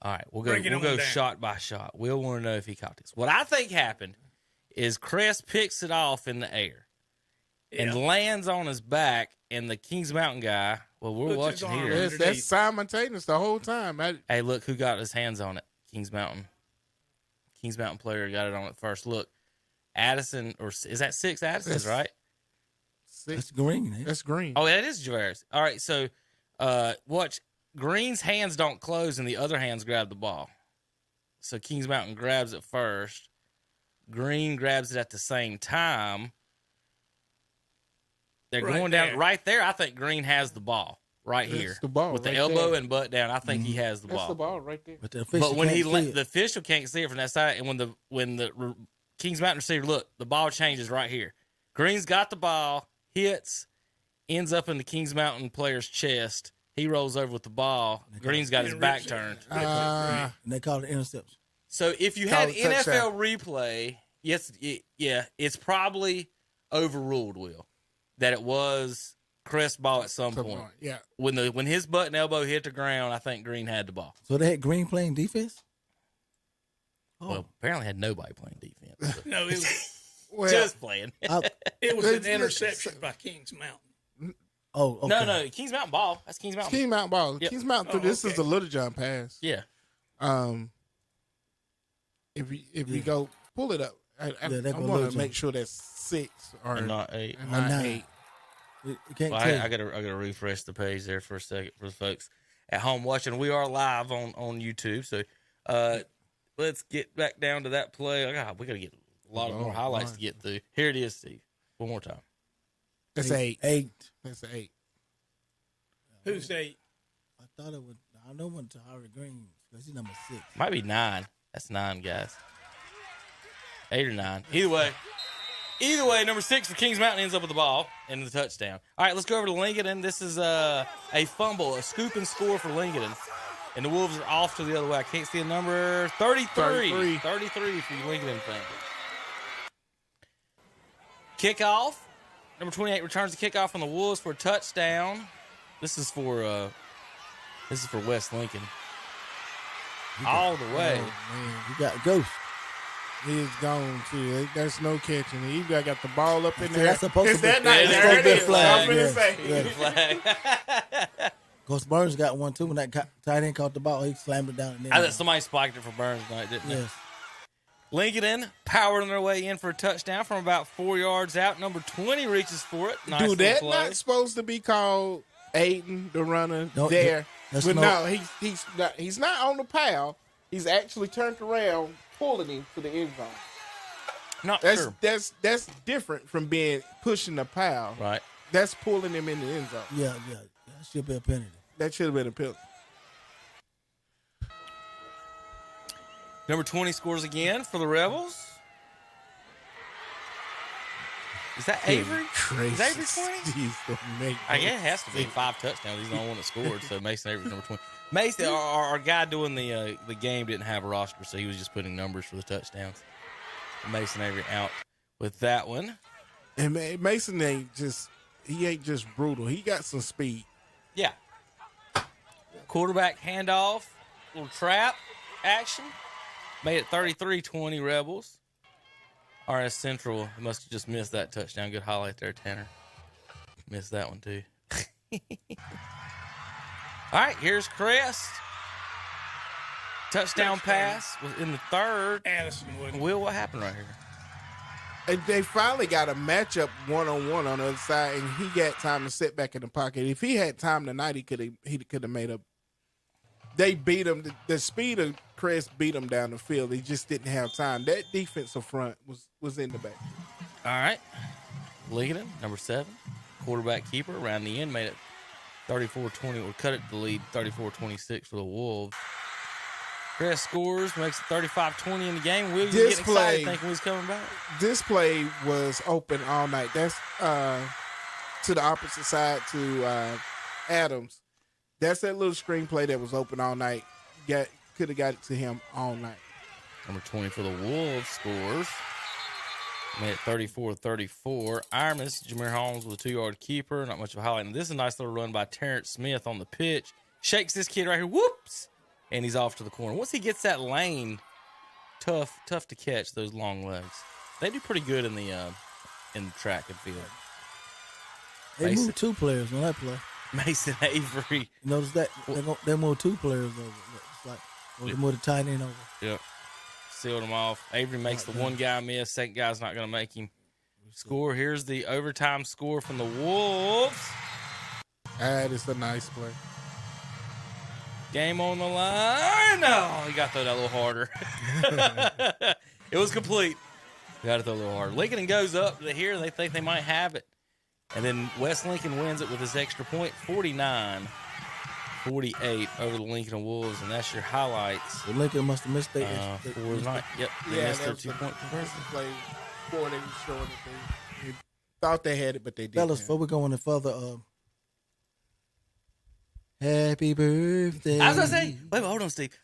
All right, we'll go down. shot by shot. We'll want to know if he caught this. What I think happened is Crest picks it off in the air and lands on his back, and the Kings Mountain guy. Well, we're Puts his watching arm here. That's simultaneous the whole time. Hey, look who got his hands on it. Kings Mountain. Kings Mountain player got it on it first. Look, Addison, or is that 6 Addison's, right? That's green. That's green. Oh, that is Javarius. All right, so watch. Green's hands don't close, and the other hands grab the ball. So Kings Mountain grabs it first. Green grabs it at the same time. They're Right going down there. right there. I think Green has the ball right That's here the ball with the right elbow there. and butt down. I think he has the That's ball. the ball right there. But the official But when can't see the it. official can't see it from that side, and when the Kings Mountain receiver, look, the ball changes right here. Green's got the ball, hits, ends up in the Kings Mountain player's chest. He rolls over with the ball. Green's got his back turned. and they call it interception. So if you Call had it touchdown. NFL replay, it's probably overruled, Will, that it was Crest ball at some point. Yeah. When his butt and elbow hit the ground, I think Green had the ball. So they had Green playing defense? Well, apparently had nobody playing defense. No, it was, Well, Just playing. it was an interception by Kings Mountain. Oh, okay. No, Kings Mountain ball. That's Kings Mountain. King Mountain ball. Yep. Kings Mountain. This is the Little John pass. Yeah. If you go pull it up, I they're gonna want lose to make him. sure that's 6 or And not 8. and not nine. 8. You can't Well, tell. I gotta refresh the page there for a second for the folks at home watching. We are live on YouTube, so let's get back down to that play. We gotta get a lot of more highlights to get through. Here it is, Steve. One more time. That's 8. 8. That's 8. Who's 8? I thought it was. I know when Tahari Green because he's number 6. Might be 9. That's 9, guys. 8 or 9. Either way, number 6 for Kings Mountain ends up with the ball and the touchdown. All right, let's go over to Lincoln. And this is a fumble, a scoop and score for Lincoln. And the Wolves are off to the other way. I can't see the number. 33. 33 for you Lincoln fans. Kickoff. Number 28 returns the kickoff on the Wolves for a touchdown. This is for West Lincoln. All the way. Oh, man. You got Ghost. He's gone too. There's no catching it. You got the ball up in there. That's supposed It's to be that night. that's There supposed to be it a is. flag. I'm finna Yeah. say. Coach Burns got one too. When that tight end caught the ball, he slammed it down. I thought somebody spiked it for Burns tonight, didn't they? Yes. Lincoln powering their way in for a touchdown from about 4 yards out. Number 20 reaches for it. Nice Dude, that little play. not supposed to be called Aiden, the runner, No, there. that's But no- no, he's not on the pile. He's actually turned around, pulling him to the end zone. Not That's sure. that's different from being pushing the pile. Right. That's pulling him in the end zone. Yeah. That should be a penalty. That should have been a penalty. Number 20 scores again for the Rebels. Is that Avery? Is Avery 20? I guess it has to be 5 touchdowns. He's the only one that scored, so Mason Avery's number 20. Mason, our guy doing the game didn't have a roster, so he was just putting numbers for the touchdowns. Mason Avery out with that one. And Mason ain't just brutal. He got some speed. Yeah. Quarterback handoff, little trap action. Made it 33-20 Rebels. RS Central must have just missed that touchdown. Good highlight there, Tanner. Missed that one, too. All right, here's Crest. Touchdown pass was in the third. Addison Wood. Will, what happened right here? And they finally got a matchup one-on-one on the other side, and he got time to sit back in the pocket. If he had time tonight, he could have made up. They beat him. The speed of Crest beat him down the field. He just didn't have time. That defensive front was in the back. All right. Lincoln, number 7. Quarterback keeper around the end. Made it 34-20. Or cut it to lead 34-26 for the Wolves. Crest scores. Makes it 35-20 in the game. Will, you getting excited thinking he's coming back? This play was open all night. That's to the opposite side to Adams. That's that little screenplay that was open all night. Could have got it to him all night. Number 20 for the Wolves scores. Made it 34-34. Ironman's Jameer Holmes with a 2-yard keeper. Not much of a highlight. And this is a nice little run by Terrence Smith on the pitch. Shakes this kid right here. Whoops! And he's off to the corner. Once he gets that lane, tough to catch those long legs. They do pretty good in the track and field. They moved 2 players on that play. Mason Avery. You notice that? They moved 2 players over. It's like they moved the tight end over. Yep. Sealed him off. Avery makes the one guy miss. Second guy's not going to make him score. Here's the overtime score from the Wolves. That is a nice play. Game on the line. No, you got to throw that a little harder. It was complete. You got to throw a little harder. Lincoln goes up to here. They think they might have it. And then West Lincoln wins it with his extra point, 49-48 over the Lincoln Wolves, and that's your highlights. Well, Lincoln must have missed their for tonight. Yep, they missed their 2-point conversion. Play before they were showing that they thought they had it, but they didn't. Fellas, before we go any further, happy birthday. I was going to say, wait, hold on, Steve.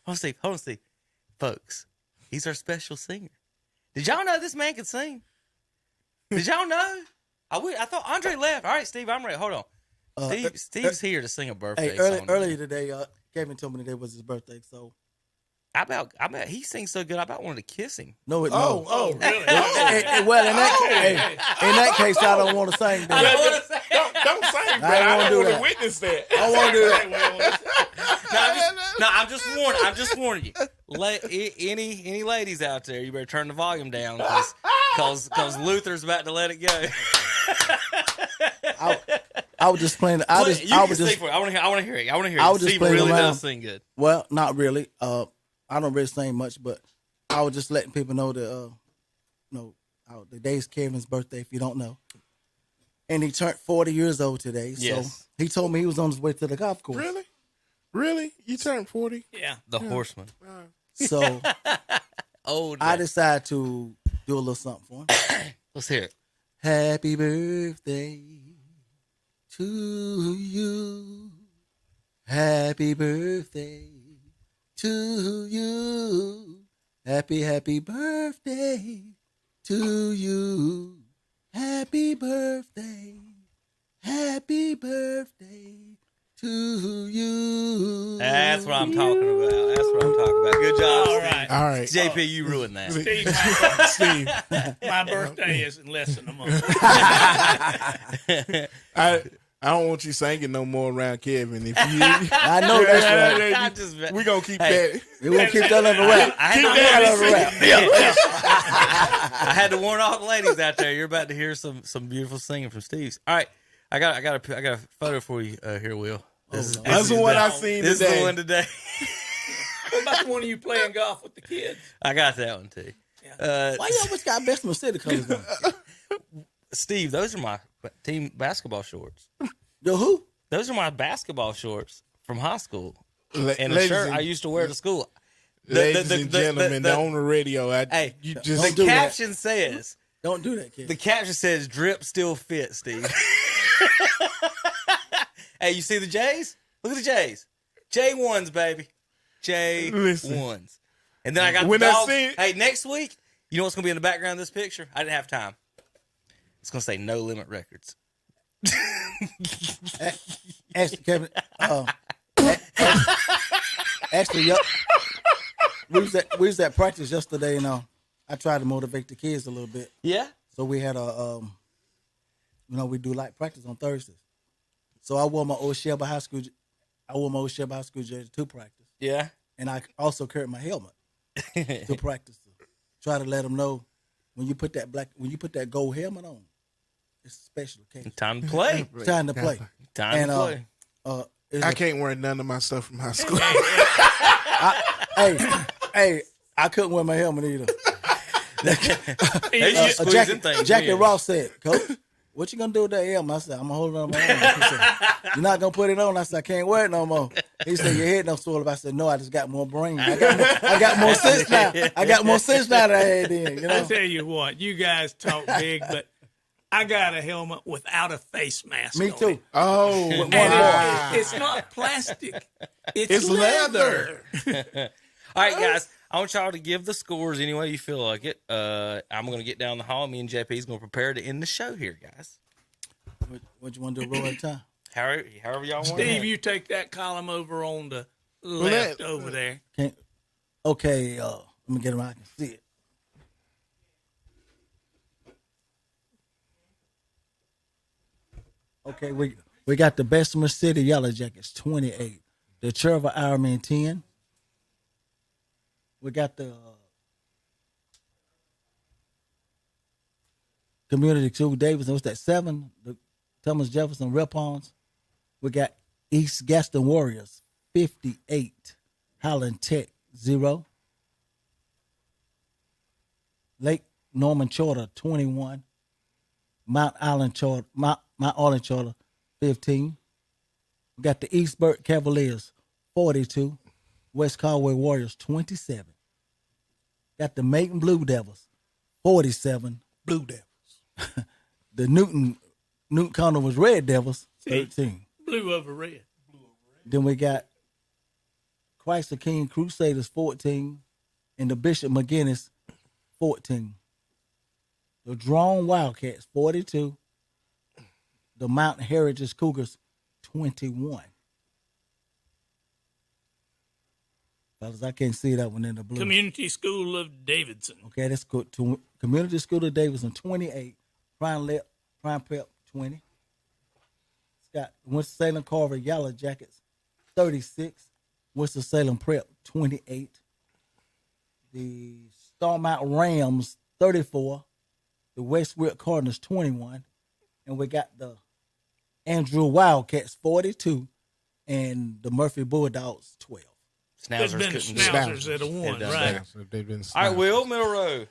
Folks, he's our special singer. Did y'all know this man could sing? Did y'all know? I thought Andre left. All right, Steve, I'm ready. Hold on. Steve's here to sing a birthday song. Earlier today, Kevin told me today was his birthday, so. I bet he sings so good, I about wanted to kiss him. No, really? Well, in that case, I don't want to sing. Don't sing, but I don't want to witness that. I don't want to do that. I'm just warning you. Any ladies out there, you better turn the volume down because Luther's about to let it go. I was just playing. I want to hear it. Steve really does sing good. Well, not really. I don't really sing much, but I was just letting people know that the day's Kevin's birthday. If you don't know, and he turned 40 years old today. Yes. So he told me he was on his way to the golf course. Really? You turned 40? Yeah. The horseman. So I decided to do a little something for him. Let's hear it. Happy birthday to you. Happy birthday to you. Happy birthday to you. Happy birthday. Happy birthday to you. That's what I'm talking about. Good job, All Steve. right. All right. JP, you ruined that. Steve, my birthday is in less than a month. I don't want you singing no more around Kevin. If you, I know that's right. We're going to keep that. We're going to keep that under wrap. I had to warn all the ladies out there. You're about to hear some beautiful singing from Steve's. All right, I got a photo for you here, Will. That's the one I seen today. This is the one today. What about the one of you playing golf with the kids? I got that one too. Why you always got Bessemer City colors on? Steve, those are my team basketball shorts. Yo, who? Those are my basketball shorts from high school. And a Ladies shirt and- I used to wear to school. Ladies and gentlemen, on the radio, you just the caption says, "Don't do that, kid." The caption says, "Drip still fit, Steve." Hey, you see the J's? Look at the J's. J1s, baby. J1s. And then I got When the I dog. see- Hey, next week, you know what's going to be in the background of this picture? I didn't have time. It's going to say No Limit Records. Actually, Kevin. Actually, we was at practice yesterday, and I tried to motivate the kids a little bit. Yeah. So we had we do light practice on Thursdays. So I wore my old Shelby High School. Jersey to practice. Yeah. And I also carried my helmet to practice. Try to let them know when you put that gold helmet on, it's a special occasion. Time to play. Time to play. Time to play. I can't wear none of my stuff from high school. Hey, I couldn't wear my helmet either. Jackie Ross said, "Coach, what you gonna do with that helmet?" I said, "I'm gonna hold it on my helmet." He said, "You're not gonna put it on?" I said, "I can't wear it no more." He said, "Your head don't swell up." I said, "No, I just got more brain. I got more sense now. I got more sense now that I had then." You know. I tell you what, you guys talk big, but I got a helmet without a face mask. Me on too. It. Oh, And it's not plastic. It's leather. All right, guys. I want y'all to give the scores any way you feel like it. I'm going to get down the hall. Me and JP's going to prepare to end the show here, guys. What you want to do? Roll at a time. However y'all want. Steve, you take that column over on the left over there. Okay, let me get them. I can see it. Okay, we got the Bessemer City Yellow Jackets 28, the Cherva Ironman 10. We got the Community School Davidson. What's that? 7. The Thomas Jefferson Ripons. We got East Gaston Warriors 58, Highland Tech 0. Lake Norman Charter 21, Mount Island Charter 15. We got the Eastburg Cavaliers 42, West Caldwell Warriors 27. Got the Macon Blue Devils 47. Blue Devils. The Newton Conover's Red Devils 13. Blue over red. Then we got Christ the King Crusaders 14 and the Bishop McGinnis 14. The Drone Wildcats 42. The Mountain Heritage Cougars 21. Fellas, I can't see that one in the blue. Community School of Davidson. Okay, that's good. Community School of Davidson 28. Prime Prep 20. It's got Winston-Salem Carver Yellow Jackets 36. Winston-Salem Prep 28. The Starmount Rams 34. The Westwood Cardinals 21. And we got the Andrew Wildcats 42 and the Murphy Bulldogs 12. There's been Schnauzers that have won, right? They've been All right, Will, middle row.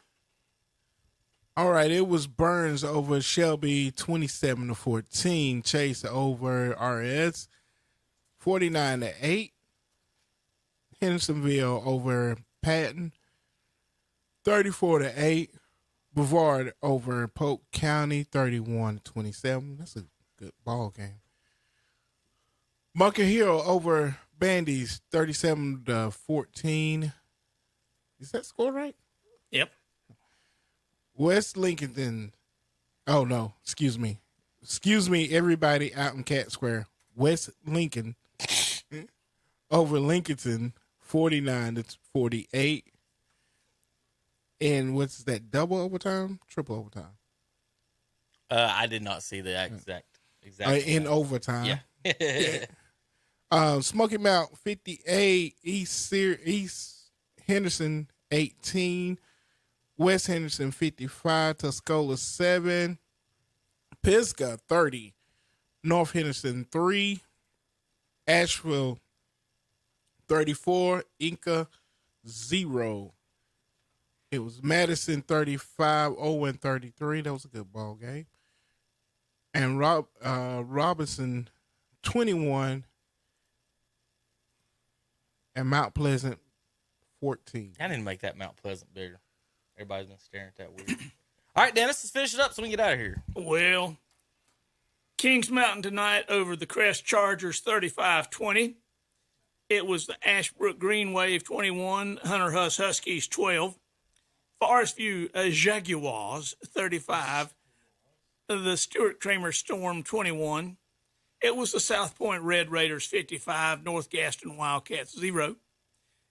All right, it was Burns over Shelby 27-14. Chase over RS 49-8. Hendersonville over Patton 34-8. Brevard over Polk County 31-27. That's a good ball game. Bunker Hill over Bandy's 37-14. Is that score right? Yep. West Lincoln. Oh no, excuse me, everybody out in Cat Square. West Lincoln over Lincolnton 49-48. And what's that? Double overtime? Triple overtime? I did not see the exact. In overtime. Yeah. Smoky Mount 58, East Henderson 18, West Henderson 55, Tuscola 7, Pisgah 30, North Henderson 3, Asheville 34, Inca 0. It was Madison 35, Owen 33. That was a good ball game. And Robinson 21, and Mount Pleasant 14. I didn't make that Mount Pleasant bigger. Everybody's been staring at that weird. All right, Dennis, let's finish it up so we can get out of here. Well, Kings Mountain tonight over the Crest Chargers 35-20. It was the Ashbrook Green Wave 21, Hunter Huss Huskies 12. Forest View Jaguars 35. The Stuart Kramer Storm 21. It was the South Point Red Raiders 55, North Gaston Wildcats 0.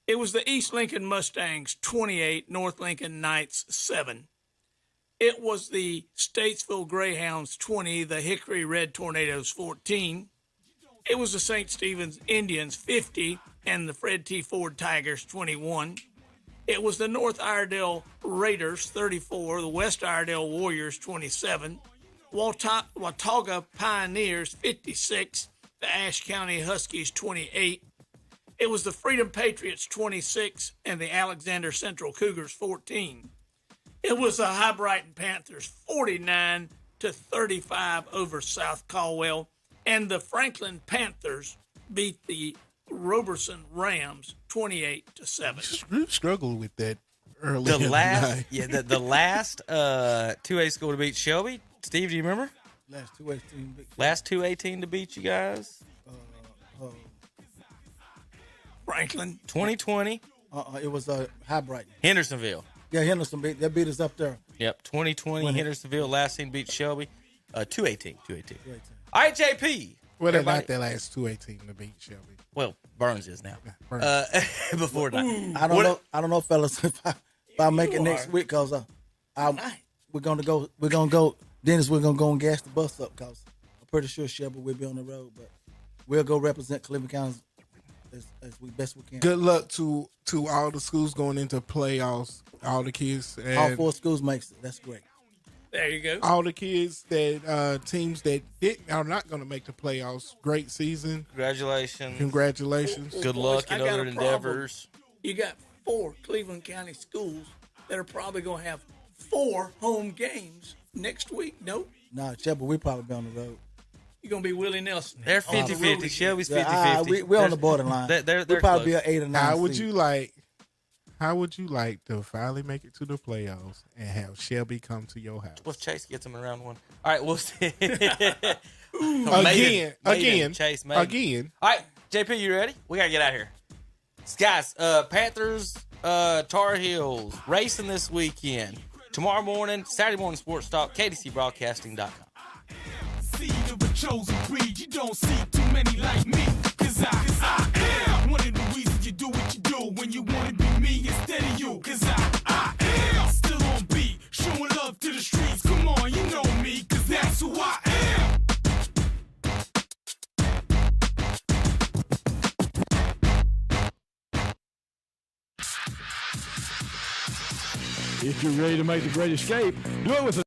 It was the East Lincoln Mustangs 28, North Lincoln Knights 7. It was the Statesville Greyhounds 20, the Hickory Red Tornadoes 14. It was the St. Stephen's Indians 50 and the Fred T. Ford Tigers 21. It was the North Iredell Raiders 34, the West Iredell Warriors 27. Watauga Pioneers 56, the Ashe County Huskies 28. It was the Freedom Patriots 26 and the Alexander Central Cougars 14. It was the High Brighton Panthers 49-35 over South Caldwell, and the Franklin Panthers beat the Roberson Rams 28-7. You struggled with that early. The last 2A school to beat Shelby. Steve, do you remember? Last 2A team to beat you guys. Franklin 2020. It was High Brighton. Hendersonville. Yeah, Henderson they beat us up there. Yep, 2020 Hendersonville. Last team beat Shelby. 2A team. All right, JP. Well, they're not that last 2A team to beat Shelby. Well, Burns is now. Before that, I don't know, fellas. If I make it next week, cause we're gonna go. Dennis, we're gonna go and gas the bus up, cause I'm pretty sure Shelby will be on the road, but we'll go represent Cleveland County as we best we can. Good luck to all the schools going into playoffs. All the kids. And all 4 schools makes it. That's great. There you go. All the kids that teams that are not going to make the playoffs. Great season. Congratulations. Good luck in other endeavors. You got 4 Cleveland County schools that are probably going to have 4 home games next week. Nope. Nah, Shelby, we probably be on the road. You're going to be Willie Nelson. They're 50-50. Shelby's 50-50. We're on the borderline. They're we'll probably be an 8 or 9 How would you like to finally make it to the playoffs and have Shelby come to your house? Well, Chase gets them in round 1. All right, we'll see. Again. Chase, Again. All right, JP, you ready? We got to get out of here. Guys, Panthers, Tar Heels, racing this weekend. Tomorrow morning, Saturday morning sports talk, KDCBroadcasting.com. Seed of a chosen breed, you don't see too many like me, cause I am one of the reasons you do what you do when you want to be me instead of you, cause I am still on beat, showing love to the streets. Come on, you know me, cause that's who I am. If you're ready to make the great escape, do it with